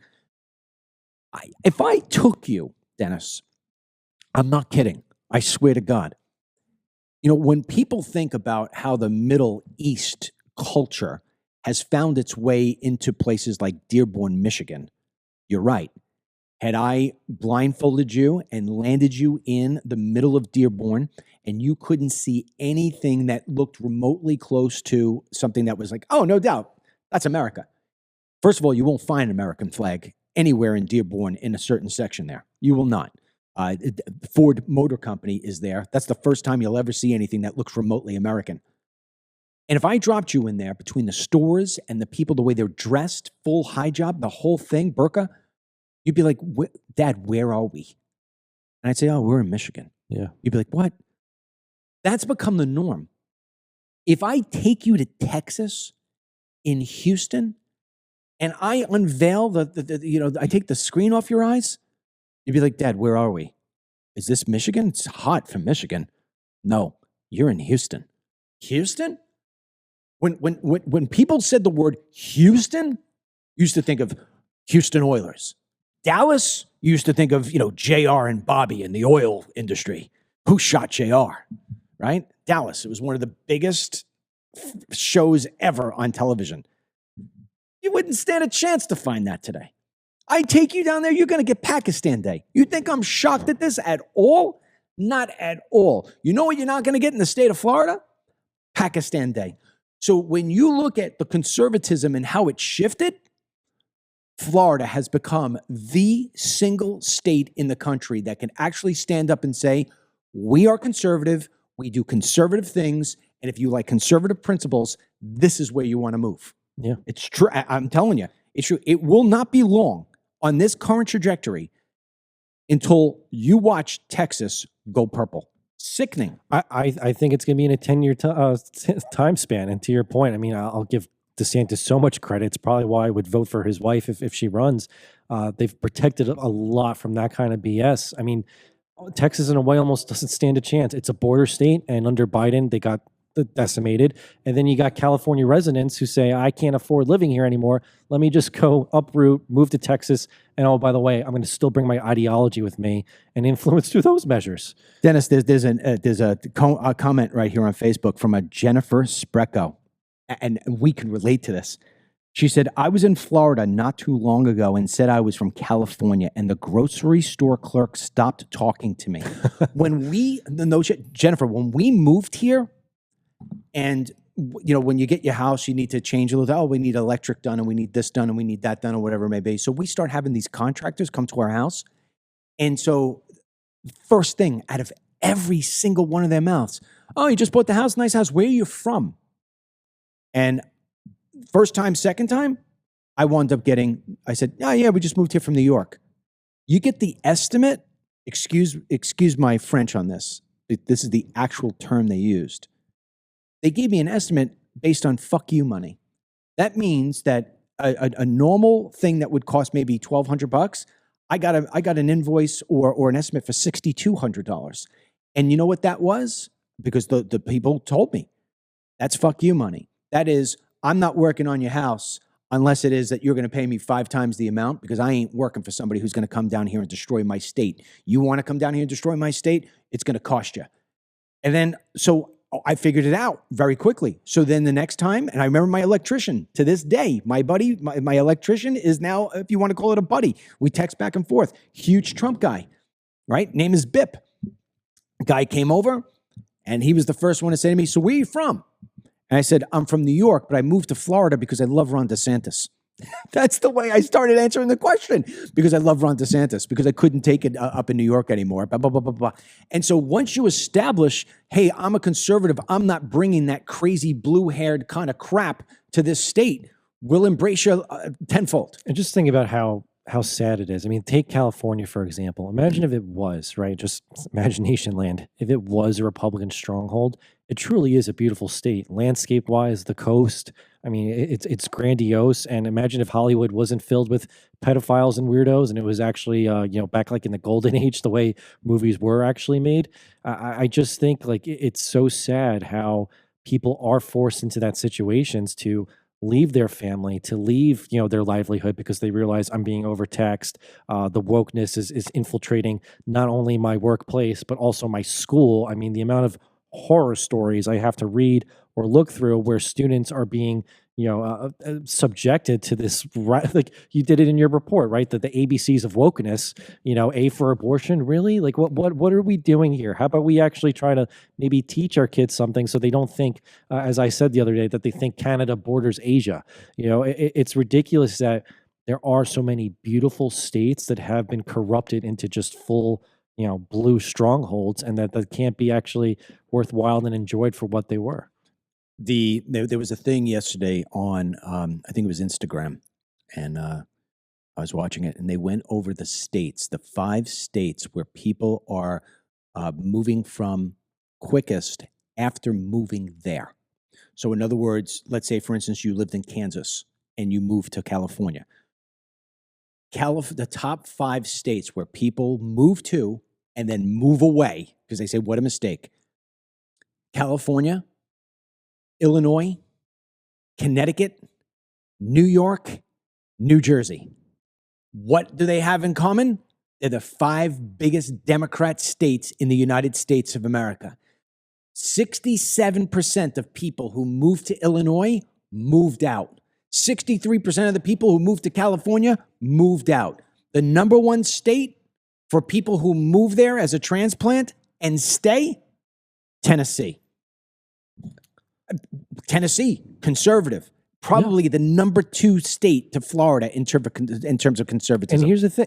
If I took you, Dennis, I'm not kidding, I swear to God, When people think about how the Middle East culture has found its way into places like Dearborn, Michigan, you're right. Had I blindfolded you and landed you in the middle of Dearborn and you couldn't see anything that looked remotely close to something that was like, oh, no doubt, that's America. First of all, you won't find an American flag anywhere in Dearborn in a certain section there. You will not. Ford Motor Company is there. That's the first time you'll ever see anything that looks remotely American. And if I dropped you in there between the stores and the people, the way they're dressed, full hijab, the whole thing, burqa, you'd be like, Dad, where are we? And I'd say, oh, we're in Michigan. Yeah. You'd be like, what? That's become the norm. If I take you to Texas in Houston and I unveil I take the screen off your eyes, you'd be like, Dad, where are we? Is this Michigan? It's hot from Michigan. No, you're in Houston. Houston? When people said the word Houston, you used to think of Houston Oilers. Dallas, you used to think of, JR and Bobby in the oil industry. Who shot JR, right? Dallas, it was one of the biggest shows ever on television. You wouldn't stand a chance to find that today. I take you down there, you're going to get Pakistan Day. You think I'm shocked at this at all? Not at all. You know what you're not going to get in the state of Florida? Pakistan Day. So when you look at the conservatism and how it shifted, Florida has become the single state in the country that can actually stand up and say, we are conservative, we do conservative things, and if you like conservative principles, this is where you want to move. Yeah. It's true. I'm telling you, it's true. It will not be long on this current trajectory until you watch Texas go purple. Sickening. I think it's going to be in a 10-year time span. And to your point, I mean, I'll give DeSantis so much credit. It's probably why I would vote for his wife if she runs. They've protected a lot from that kind of BS. I mean, Texas in a way almost doesn't stand a chance. It's a border state, and under Biden, they got decimated. And then you got California residents who say, I can't afford living here anymore. Let me just go uproot, move to Texas. And oh, by the way, I'm going to still bring my ideology with me and influence through those measures. Dennis, there's a comment right here on Facebook from a Jennifer Sprecco, and we can relate to this. She said, I was in Florida not too long ago and said I was from California, and the grocery store clerk stopped talking to me. Jennifer, when we moved here, and when you get your house, you need to change a little. Oh, we need electric done, and we need this done, and we need that done, or whatever it may be. So we start having these contractors come to our house. And so first thing out of every single one of their mouths, oh, you just bought the house, nice house. Where are you from? And first time, second time, I wound up I said, oh yeah, we just moved here from New York. You get the estimate, excuse my French on this. This is the actual term they used. They gave me an estimate based on fuck you money. That means that a normal thing that would cost maybe $1,200, I got an invoice or an estimate for $6,200. And you know what that was? Because the people told me, that's fuck you money. That is, I'm not working on your house unless it is that you're going to pay me 5 times the amount, because I ain't working for somebody who's going to come down here and destroy my state. You want to come down here and destroy my state? It's going to cost you. And then, so I figured it out very quickly. So then the next time, and I remember my electrician to this day, my buddy, my electrician is now, if you want to call it a buddy, we text back and forth. Huge Trump guy, right? Name is Bip. Guy came over, and he was the first one to say to me, so where are you from? And I said, I'm from New York, but I moved to Florida because I love Ron DeSantis. That's the way I started answering the question, because I love Ron DeSantis, because I couldn't take it up in New York anymore, blah, blah, blah, blah, blah. And so once you establish, hey, I'm a conservative, I'm not bringing that crazy blue-haired kind of crap to this state, we'll embrace you tenfold. And just think about how sad it is. I mean, take California, for example. Imagine if it was, right, just imagination land, if it was a Republican stronghold. It truly is a beautiful state, landscape-wise, the coast. I mean, it's grandiose. And imagine if Hollywood wasn't filled with pedophiles and weirdos, and it was actually, back like in the golden age, the way movies were actually made. I just think like it's so sad how people are forced into that situations to leave their family, to leave, their livelihood, because they realize I'm being overtaxed. The wokeness is infiltrating not only my workplace, but also my school. I mean, the amount of horror stories I have to read or look through where students are being, subjected to this, right? Like you did it in your report, right? That the ABCs of wokeness, A for abortion, really? Like what are we doing here? How about we actually try to maybe teach our kids something so they don't think, as I said the other day, that they think Canada borders Asia. It's ridiculous that there are so many beautiful states that have been corrupted into just full, blue strongholds, and that can't be actually worthwhile and enjoyed for what they were. There was a thing yesterday on I think it was Instagram, and I was watching it, and they went over the states, the 5 states where people are moving from quickest after moving there. So in other words, let's say, for instance, you lived in Kansas and you moved to California. The top 5 states where people move to and then move away because they say, what a mistake. California, Illinois, Connecticut, New York, New Jersey. What do they have in common? They're the 5 biggest Democrat states in the United States of America. 67% of people who moved to Illinois moved out. 63% of the people who moved to California moved out. The number 1 state for people who move there as a transplant and stay, Tennessee. Tennessee, conservative. Probably the number 2 state to Florida in terms of conservatism. And here's the thing,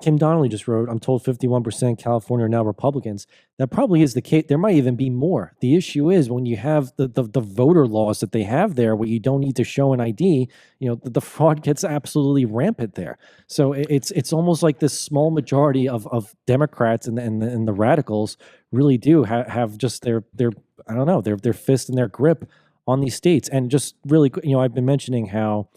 Kim Donnelly just wrote, I'm told 51% California are now Republicans. That probably is the case. There might even be more. The issue is when you have the voter laws that they have there, where you don't need to show an ID, the fraud gets absolutely rampant there. So it's almost like this small majority of Democrats and the radicals really do have just their fist in their grip on these states. And just really, I've been mentioning how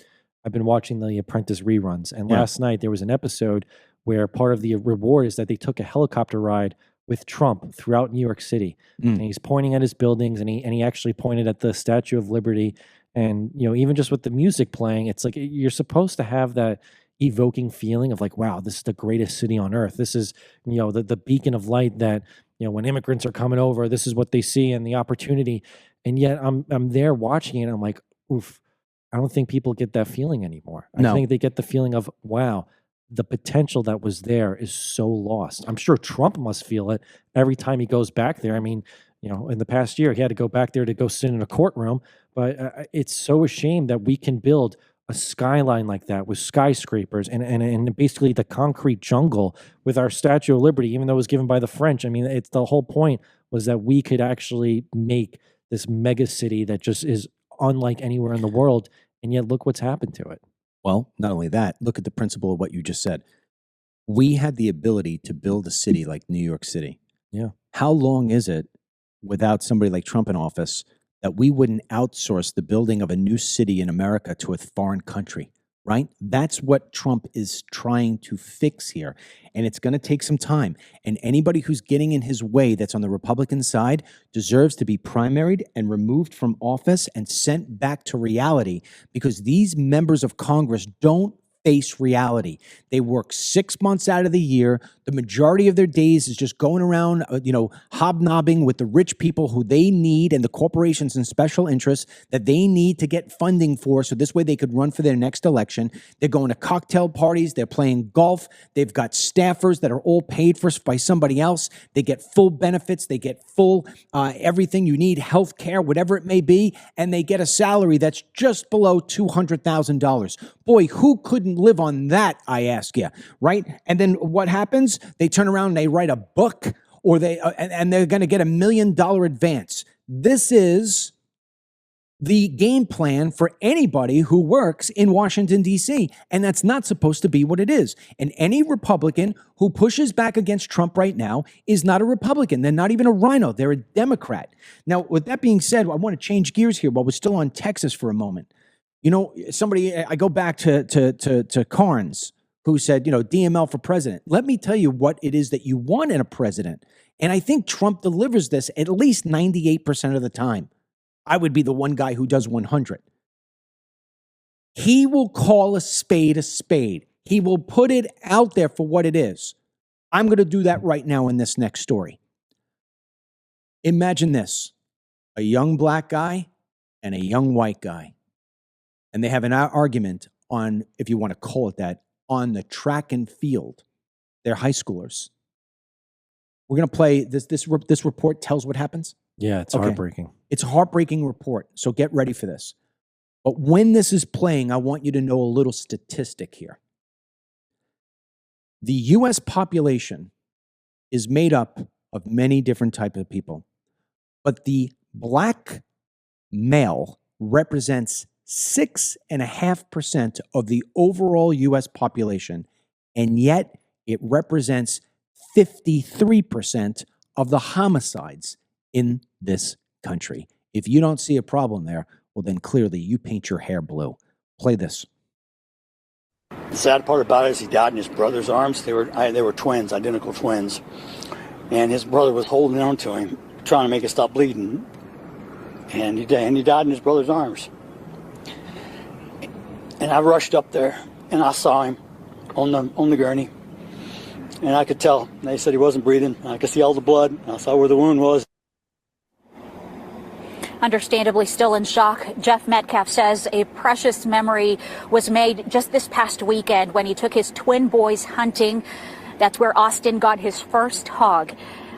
I've been watching The Apprentice reruns. And last night there was an episode where part of the reward is that they took a helicopter ride with Trump throughout New York City. And he's pointing at his buildings, and he actually pointed at the Statue of Liberty. And, even just with the music playing, it's like you're supposed to have that evoking feeling of like, wow, this is the greatest city on earth. This is, the beacon of light that, when immigrants are coming over, this is what they see and the opportunity. And yet I'm there watching it. And I'm like, oof, I don't think people get that feeling anymore. I think they get the feeling of, wow, the potential that was there is so lost. I'm sure Trump must feel it every time he goes back there. I mean, in the past year, he had to go back there to go sit in a courtroom. But it's so a shame that we can build a skyline like that with skyscrapers and basically the concrete jungle with our Statue of Liberty, even though it was given by the French. I mean, it's the whole point was that we could actually make this mega city that just is unlike anywhere in the world. And yet look what's happened to it. Well, not only that, look at the principle of what you just said. We had the ability to build a city like New York City. Yeah. How long is it without somebody like Trump in office that we wouldn't outsource the building of a new city in America to a foreign country, right? That's what Trump is trying to fix here. And it's going to take some time. And anybody who's getting in his way that's on the Republican side deserves to be primaried and removed from office and sent back to reality, because these members of Congress don't face reality. They work 6 months out of the year. The majority of their days is just going around, hobnobbing with the rich people who they need and the corporations and special interests that they need to get funding for. So this way they could run for their next election. They're going to cocktail parties. They're playing golf. They've got staffers that are all paid for by somebody else. They get full benefits. They get full everything you need, health care, whatever it may be. And they get a salary that's just below $200,000. Boy, who couldn't live on that, I ask you, right? And then what happens? They turn around and they write a book, or and they're going to get $1 million advance. This is the game plan for anybody who works in Washington, D.C., and that's not supposed to be what it is. And any Republican who pushes back against Trump right now is not a Republican. They're not even a rhino. They're a Democrat. Now, with that being said, I want to change gears here while we're still on Texas for a moment. I go back to Carnes, who said, DML for president. Let me tell you what it is that you want in a president. And I think Trump delivers this at least 98% of the time. I would be the one guy who does 100. He will call a spade a spade. He will put it out there for what it is. I'm going to do that right now in this next story. Imagine this, a young black guy and a young white guy. And they have an argument on, if you want to call it that, on the track and field. They're high schoolers. We're going to play this report tells what happens. Yeah, it's heartbreaking. It's a heartbreaking report, so get ready for this. But when this is playing, I want you to know a little statistic here. The U.S. population is made up of many different types of people, but the black male represents 6.5% of the overall U.S. population, and yet it represents 53% of the homicides in this country. If you don't see a problem there, well, then clearly you paint your hair blue. Play this. The sad part about it is he died in his brother's arms. They were twins, identical twins. And his brother was holding on to him, trying to make it stop bleeding. And he died in his brother's arms. And I rushed up there, and I saw him on the gurney. And I could tell. They said he wasn't breathing. I could see all the blood. I saw where the wound was. Understandably still in shock, Jeff Metcalf says a precious memory was made just this past weekend when he took his twin boys hunting. That's where Austin got his first hog.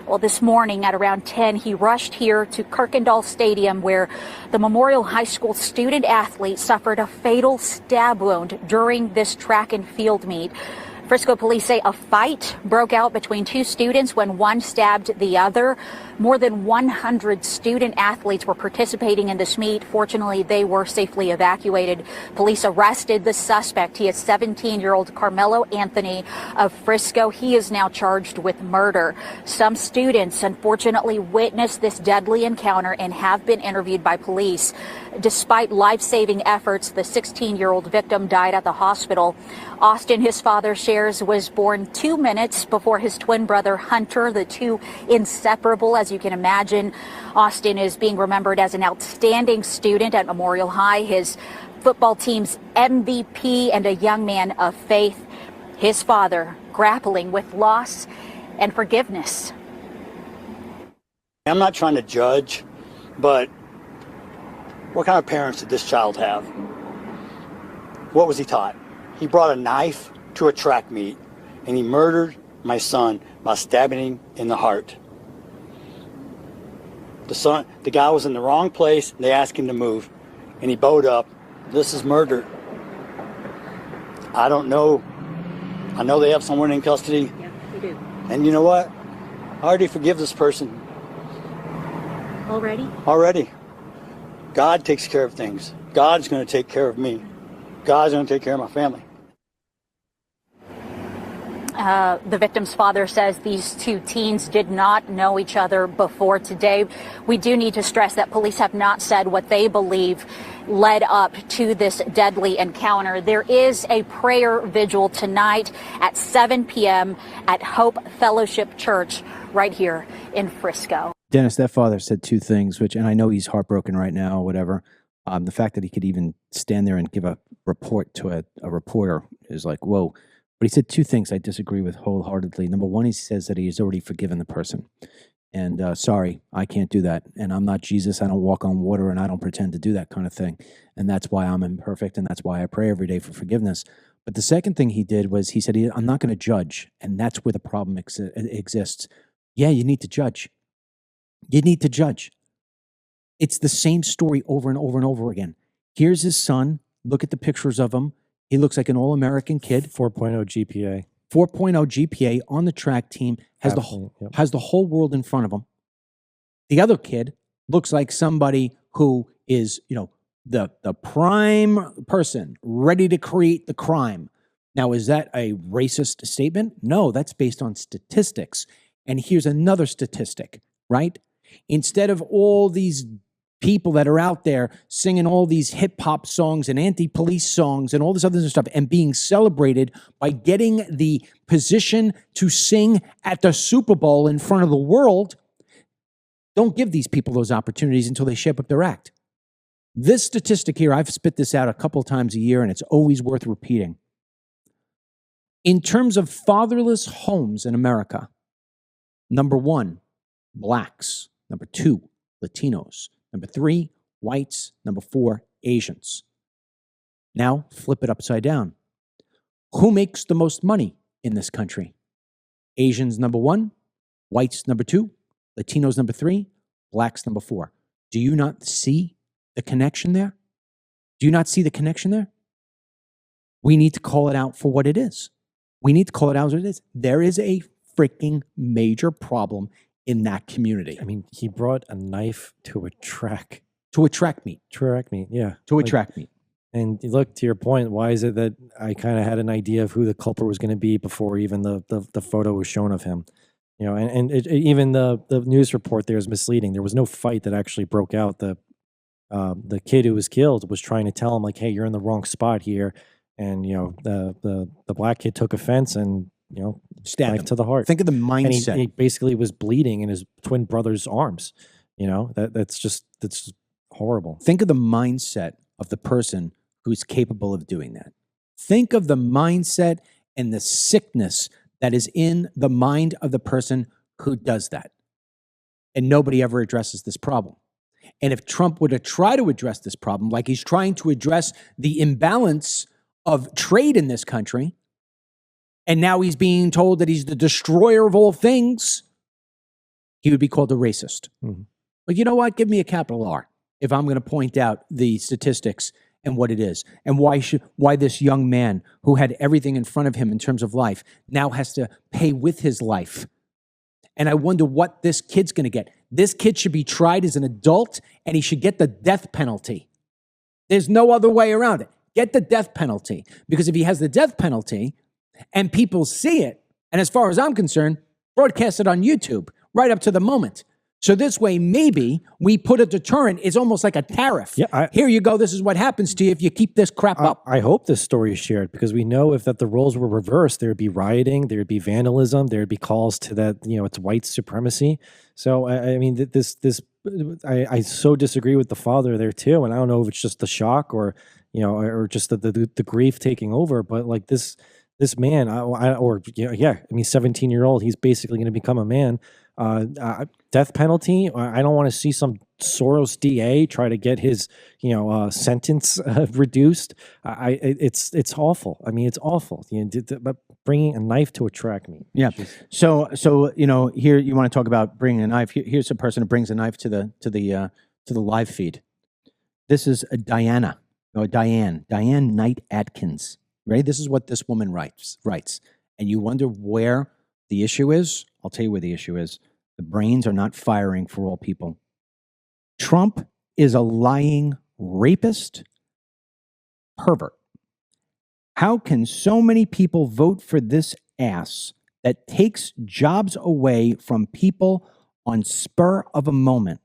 Well, this morning at around 10, he rushed here to Kirkendall Stadium where the Memorial High School student athlete suffered a fatal stab wound during this track and field meet. Frisco police say a fight broke out between two students when one stabbed the other. More than 100 student athletes were participating in this meet. Fortunately, they were safely evacuated. Police arrested the suspect. He is 17-year-old Carmelo Anthony of Frisco. He is now charged with murder. Some students, unfortunately, witnessed this deadly encounter and have been interviewed by police. Despite life-saving efforts, the 16-year-old victim died at the hospital. Austin, his father shares, was born 2 minutes before his twin brother Hunter, the two inseparable, as you can imagine. Austin is being remembered as an outstanding student at Memorial High, his football team's MVP, and a young man of faith. His father grappling with loss and forgiveness. I'm not trying to judge, but what kind of parents did this child have? What was he taught? He brought a knife to a track meet, and he murdered my son by stabbing him in the heart. The guy was in the wrong place. They asked him to move, and he bowed up. This is murder. I don't know. I know they have someone in custody. Yeah, we do. And you know what? I already forgive this person. Already. God takes care of things. God's going to take care of me. God's going to take care of my family. The victim's father says these two teens did not know each other before today. We do need to stress that police have not said what they believe led up to this deadly encounter. There is a prayer vigil tonight at 7 p.m. at Hope Fellowship Church right here in Frisco. Dennis, that father said two things, and I know he's heartbroken right now, or whatever. The fact that he could even stand there and give a report to a reporter is like, whoa. But he said two things I disagree with wholeheartedly. Number one, he says that he has already forgiven the person. And sorry, I can't do that. And I'm not Jesus. I don't walk on water, and I don't pretend to do that kind of thing. And that's why I'm imperfect, and that's why I pray every day for forgiveness. But the second thing he did was he said, I'm not going to judge. And that's where the problem exists. Yeah, you need to judge. You need to judge. It's the same story over and over and over again. Here's his son. Look at the pictures of him. He looks like an all-American kid. 4.0 GPA. 4.0 GPA on the track team, has the whole world in front of him. The other kid looks like somebody who is, the prime person ready to create the crime. Now, is that a racist statement? No, that's based on statistics. And here's another statistic, right? Instead of all these people that are out there singing all these hip hop songs and anti-police songs and all this other stuff and being celebrated by getting the position to sing at the Super Bowl in front of the world, don't give these people those opportunities until they shape up their act. This statistic here, I've spit this out a couple of times a year, and it's always worth repeating. In terms of fatherless homes in America, number one, blacks. Number 2, Latinos. Number 3, whites. Number 4, Asians. Now, flip it upside down. Who makes the most money in this country? Asians, number 1. Whites, number 2. Latinos, number 3. Blacks, number 4. Do you not see the connection there? Do you not see the connection there? We need to call it out for what it is. We need to call it out as what it is. There is a freaking major problem in that community. I mean, he brought a knife to a track. To a track meet. Track meet, yeah. To a track meet. And look, to your point, why is it that I kind of had an idea of who the culprit was going to be before even the photo was shown of him? You know, even the news report there is misleading. There was no fight that actually broke out. The kid who was killed was trying to tell him, like, hey, you're in the wrong spot here. And, you know, the black kid took offense and, you know, Stabbed knife him. to the heart. Think of the And mindset. he basically was bleeding in his twin brother's arms. You know, that's horrible. Think of the mindset of the person who's capable of doing that. Think of the mindset and the sickness that is in the mind of the person who does that. And nobody ever addresses this problem. And if Trump were to try to address this problem, like he's trying to address the imbalance of trade in this country, and now he's being told that he's the destroyer of all things, he would be called a racist. Mhm. But you know what? Give me a capital R if I'm going to point out the statistics and what it is, and why this young man who had everything in front of him in terms of life now has to pay with his life. And I wonder what this kid's going to get. This kid should be tried as an adult, and he should get the death penalty. There's no other way around it. Get the death penalty, because if he has the death penalty and people see it, and as far as I'm concerned, broadcast it on YouTube right up to the moment. So this way, maybe we put a deterrent. It's almost like a tariff. Yeah, here you go. This is what happens to you if you keep this crap up. I hope this story is shared, because we know if that the roles were reversed, there would be rioting, there would be vandalism, there would be calls to that, you know, it's white supremacy. So I mean, I so disagree with the father there too, and I don't know if it's just the shock or, you know, or just the grief taking over, but like this man, I mean, 17-year-old, he's basically going to become a man. Death penalty. I don't want to see some Soros DA try to get his, you know, sentence reduced. It's awful. I mean, it's awful. You know, but bringing a knife to a track meet. Yeah. So you know, here you want to talk about bringing a knife. Here's a person who brings a knife to the live feed. This is Diane Knight Atkins. Right. This is what this woman writes, and you wonder where the issue is. I'll tell you where the issue is. The brains are not firing for all people. Trump is a lying rapist, pervert. How can so many people vote for this ass that takes jobs away from people on spur of a moment?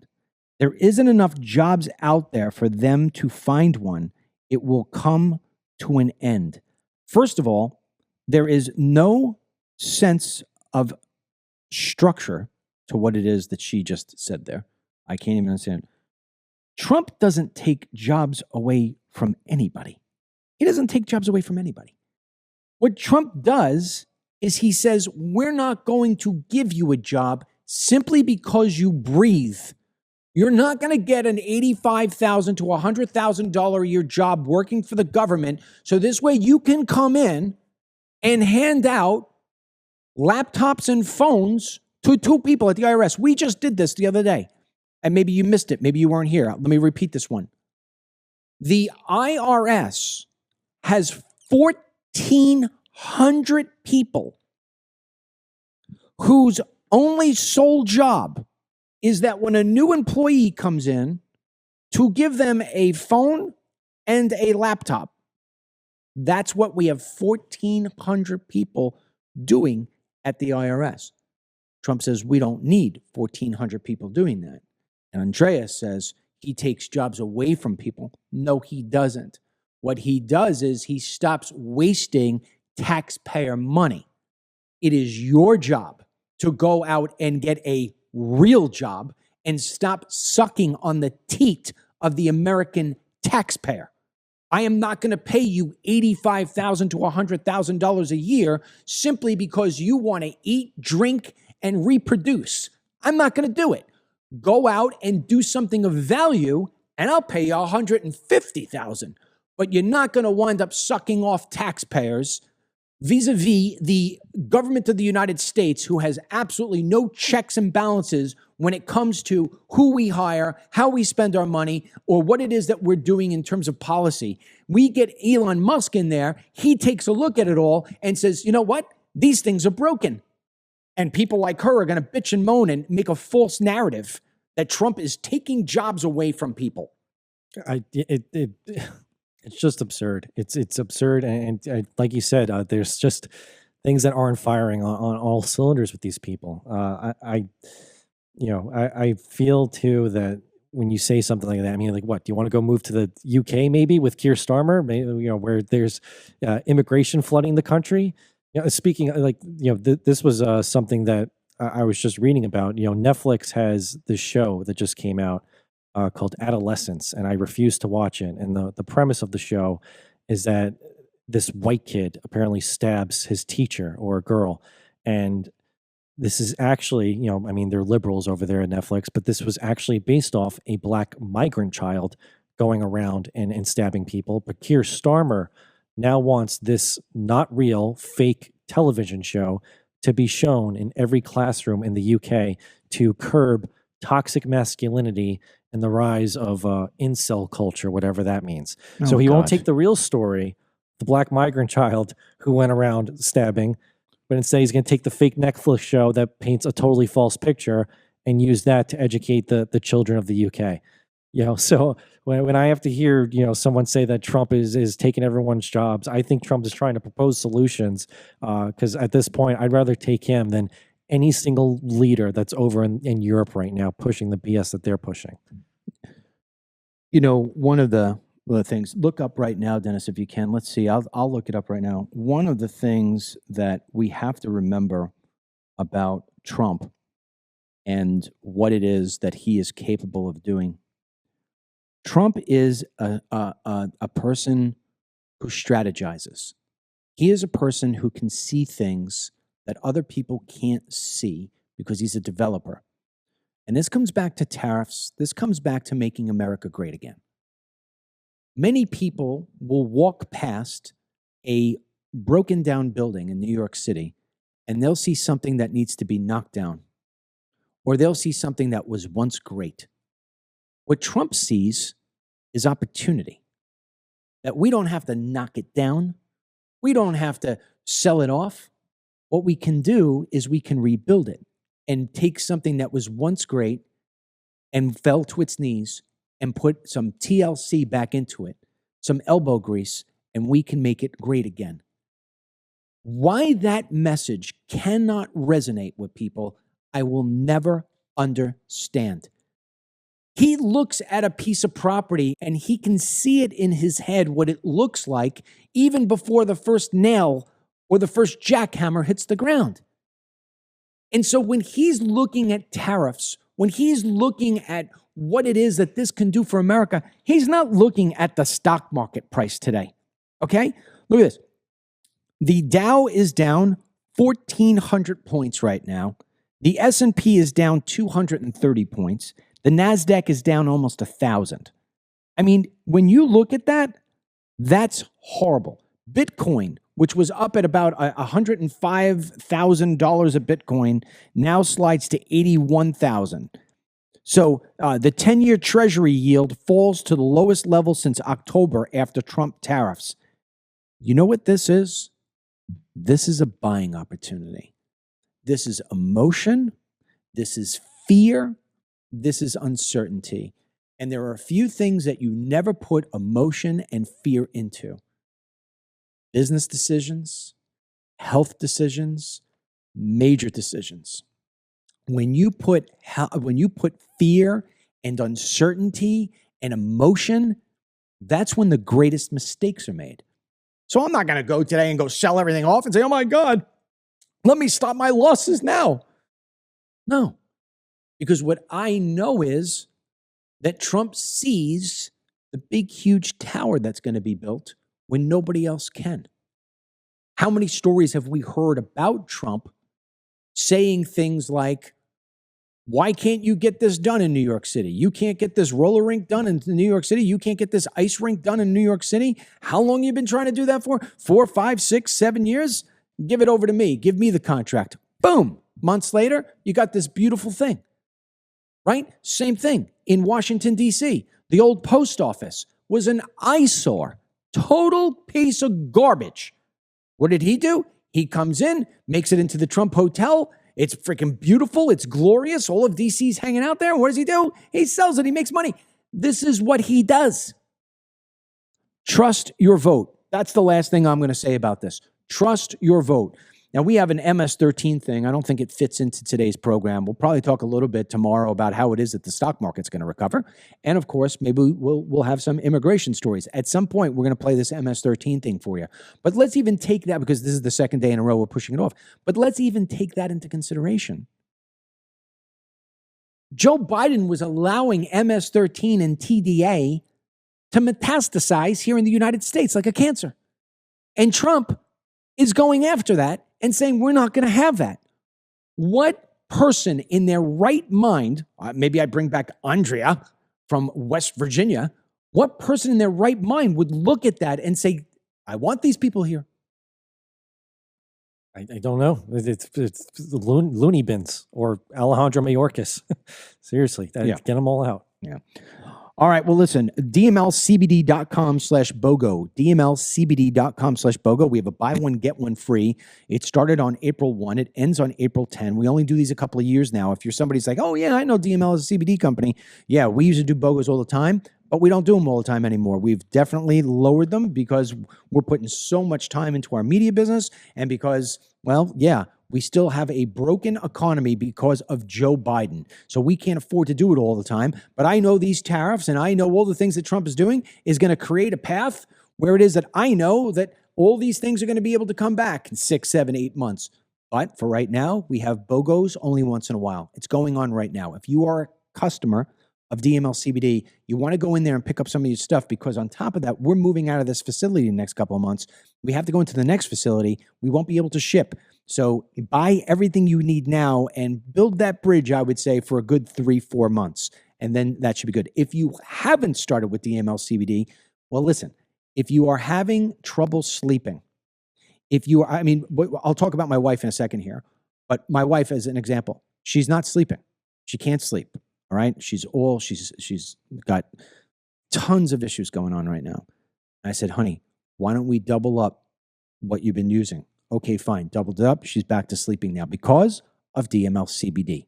There isn't enough jobs out there for them to find one. It will come to an end. First of all, there is no sense of structure to what it is that she just said there. I can't even understand. Trump doesn't take jobs away from anybody. He doesn't take jobs away from anybody. What Trump does is he says, we're not going to give you a job simply because you breathe. You're not going to get an $85,000 to $100,000 a year job working for the government. So this way you can come in and hand out laptops and phones to 2 people at the IRS. We just did this the other day. And maybe you missed it. Maybe you weren't here. Let me repeat this one. The IRS has 1,400 people whose only sole job is that when a new employee comes in, to give them a phone and a laptop. That's what we have 1,400 people doing at the IRS. Trump says we don't need 1,400 people doing that. And Andreas says he takes jobs away from people. No, he doesn't. What he does is he stops wasting taxpayer money. It is your job to go out and get a real job and stop sucking on the teat of the American taxpayer. I am not going to pay you $85,000 to $100,000 a year simply because you want to eat, drink, and reproduce. I'm not going to do it. Go out and do something of value, and I'll pay you $150,000. But you're not going to wind up sucking off taxpayers vis-a-vis the government of the United States, who has absolutely no checks and balances when it comes to who we hire, how we spend our money, or what it is that we're doing in terms of policy. We get Elon Musk in there. He takes a look at it all and says, you know what? These things are broken. And people like her are going to bitch and moan and make a false narrative that Trump is taking jobs away from people. It's just absurd. It's absurd, and like you said, there's just things that aren't firing on all cylinders with these people. I feel too that when you say something like that, I mean, like, what do you want to go move to the UK maybe with Keir Starmer? Maybe, where there's immigration flooding the country. Speaking like this was something that I was just reading about. Netflix has this show that just came out called Adolescence, and I refuse to watch it. And the premise of the show is that this white kid apparently stabs his teacher or a girl, and this is actually, I mean, they're liberals over there at Netflix, but this was actually based off a black migrant child going around and stabbing people. But Keir Starmer now wants this not real, fake television show to be shown in every classroom in the UK to curb toxic masculinity and the rise of incel culture, whatever that means. So he won't take the real story, the black migrant child who went around stabbing, but instead he's going to take the fake Netflix show that paints a totally false picture and use that to educate the children of the UK. So when I have to hear, someone say that Trump is taking everyone's jobs, I think Trump is trying to propose solutions, because at this point, I'd rather take him than any single leader that's over in Europe right now pushing the BS that they're pushing. One of the things, look up right now, Dennis, if you can. Let's see. I'll look it up right now. One of the things that we have to remember about Trump and what it is that he is capable of doing. Trump is a person who strategizes. He is a person who can see things that other people can't see because he's a developer. And this comes back to tariffs. This comes back to making America great again. Many people will walk past a broken down building in New York City and they'll see something that needs to be knocked down, or they'll see something that was once great. What Trump sees is opportunity, that we don't have to knock it down. We don't have to sell it off. What we can do is we can rebuild it and take something that was once great and fell to its knees and put some TLC back into it, some elbow grease, and we can make it great again. Why that message cannot resonate with people, I will never understand. He looks at a piece of property and he can see it in his head what it looks like even before the first nail or the first jackhammer hits the ground. And so when he's looking at tariffs, when he's looking at what it is that this can do for America, he's not looking at the stock market price today. Okay? Look at this. The Dow is down 1,400 points right now. The S&P is down 230 points. The NASDAQ is down almost 1,000. I mean, when you look at that, that's horrible. Bitcoin, which was up at about $105,000 a Bitcoin, now slides to 81,000. So the 10-year Treasury yield falls to the lowest level since October after Trump tariffs. You know what this is? This is a buying opportunity. This is emotion. This is fear. This is uncertainty. And there are a few things that you never put emotion and fear into. Business decisions, health decisions, major decisions. When you put fear and uncertainty and emotion, that's when the greatest mistakes are made. So I'm not going to go today and go sell everything off and say, oh my God, let me stop my losses now. No, because what I know is that Trump sees the big, huge tower that's going to be built when nobody else can. How many stories have we heard about Trump saying things like, Why can't you get this done in New York City? You can't get this roller rink done in New York City. You can't get this ice rink done in New York City. How long you been trying to do that for? 4, 5, 6, 7 years? Give it over to me. Give me the contract. Boom. Months later, you got this beautiful thing, right? Same thing in Washington, D.C. The old post office was an eyesore, total piece of garbage. What did he do? He comes in, makes it into the Trump Hotel. It's freaking beautiful. It's glorious. All of DC's hanging out there. What does he do? He sells it. He makes money. This is what he does. Trust your vote. That's the last thing I'm going to say about this. Trust your vote. Now, we have an MS-13 thing. I don't think it fits into today's program. We'll probably talk a little bit tomorrow about how it is that the stock market's going to recover. And, of course, maybe we'll have some immigration stories. At some point, we're going to play this MS-13 thing for you. But let's even take that, because this is the second day in a row we're pushing it off. But let's even take that into consideration. Joe Biden was allowing MS-13 and TDA to metastasize here in the United States like a cancer. And Trump is going after that and saying, we're not going to have that. What person in their right mind, maybe I bring back Andrea from West Virginia, what person in their right mind would look at that and say, I want these people here? I don't know. It's loony bins or Alejandro Mayorkas. Seriously, get them all out. Yeah. All right. Well, listen, dmlcbd.com/BOGO, dmlcbd.com/BOGO. We have a buy one, get one free. It started on April 1. It ends on April 10. We only do these a couple of years now. If you're somebody's like, oh, yeah, I know DML is a CBD company. Yeah, we used to do BOGOs all the time, but we don't do them all the time anymore. We've definitely lowered them because we're putting so much time into our media business and because, well, yeah, we still have a broken economy because of Joe Biden. So we can't afford to do it all the time. But I know these tariffs and I know all the things that Trump is doing is going to create a path where it is that I know that all these things are going to be able to come back in 6, 7, 8 months. But for right now, we have BOGOs only once in a while. It's going on right now. If you are a customer of DML CBD, you want to go in there and pick up some of your stuff because on top of that, we're moving out of this facility in the next couple of months. We have to go into the next facility. We won't be able to ship. So buy everything you need now and build that bridge, I would say, for a good 3-4 months. And then that should be good. If you haven't started with DML CBD, well, listen, if you are having trouble sleeping, I'll talk about my wife in a second here, but my wife as an example, she's not sleeping. She can't sleep. All right. She's got tons of issues going on right now. And I said, honey, why don't we double up what you've been using? Okay, fine. Doubled it up. She's back to sleeping now because of DML CBD.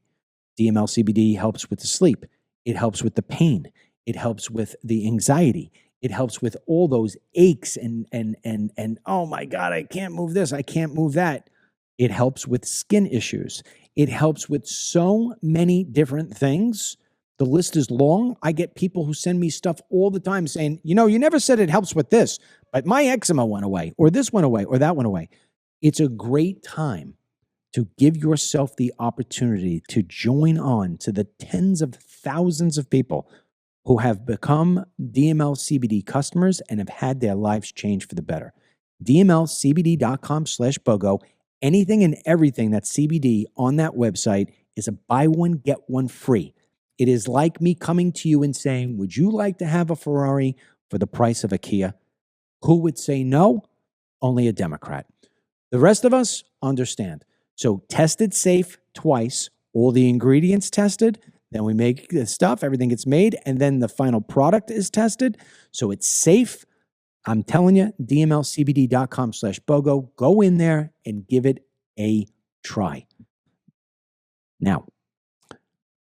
DML CBD helps with the sleep. It helps with the pain. It helps with the anxiety. It helps with all those aches and oh my God, I can't move this. I can't move that. It helps with skin issues. It helps with so many different things. The list is long. I get people who send me stuff all the time saying, you never said it helps with this, but my eczema went away, or this went away, or that went away. It's a great time to give yourself the opportunity to join on to the tens of thousands of people who have become DML CBD customers and have had their lives change for the better. DMLCBD.com/BOGO. Anything and everything that's CBD on that website is a buy one, get one free. It is like me coming to you and saying, would you like to have a Ferrari for the price of a Kia? Who would say no? Only a Democrat. The rest of us understand. So tested safe twice, all the ingredients tested, then we make the stuff, everything gets made, and then the final product is tested. So it's safe. I'm telling you, DMLCBD.com/BOGO. Go in there and give it a try. Now,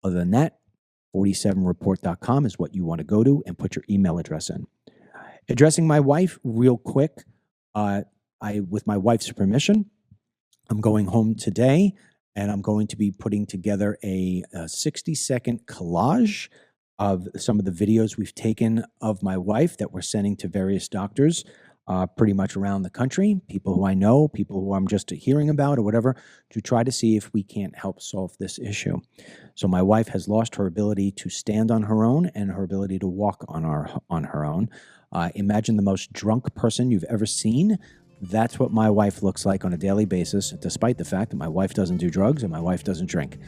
other than that, 47report.com is what you want to go to and put your email address in. Addressing my wife real quick. With my wife's permission, I'm going home today and I'm going to be putting together a 60-second collage of some of the videos we've taken of my wife that we're sending to various doctors pretty much around the country, people who I know, people who I'm just hearing about or whatever, to try to see if we can't help solve this issue. So my wife has lost her ability to stand on her own and her ability to walk on her own. Imagine the most drunk person you've ever seen. That's what my wife looks like on a daily basis, despite the fact that my wife doesn't do drugs and my wife doesn't drink.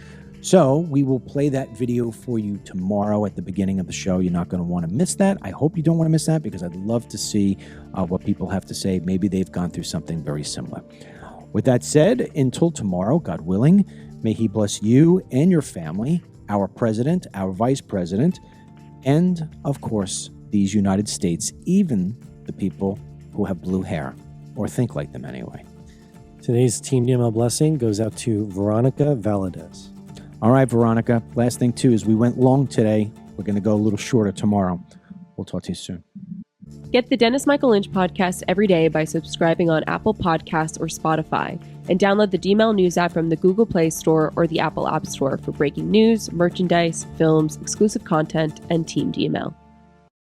So we will play that video for you tomorrow at the beginning of the show. You're not going to want to miss that. I hope you don't want to miss that because I'd love to see what people have to say. Maybe they've gone through something very similar. With that said, until tomorrow, God willing, may he bless you and your family, our president, our vice president, and, of course, these United States, even the people who have blue hair, or think like them anyway. Today's Team DML blessing goes out to Veronica Valadez. All right, Veronica. Last thing, too, is we went long today. We're going to go a little shorter tomorrow. We'll talk to you soon. Get the Dennis Michael Lynch podcast every day by subscribing on Apple Podcasts or Spotify, and download the DML News app from the Google Play Store or the Apple App Store for breaking news, merchandise, films, exclusive content, and Team DML.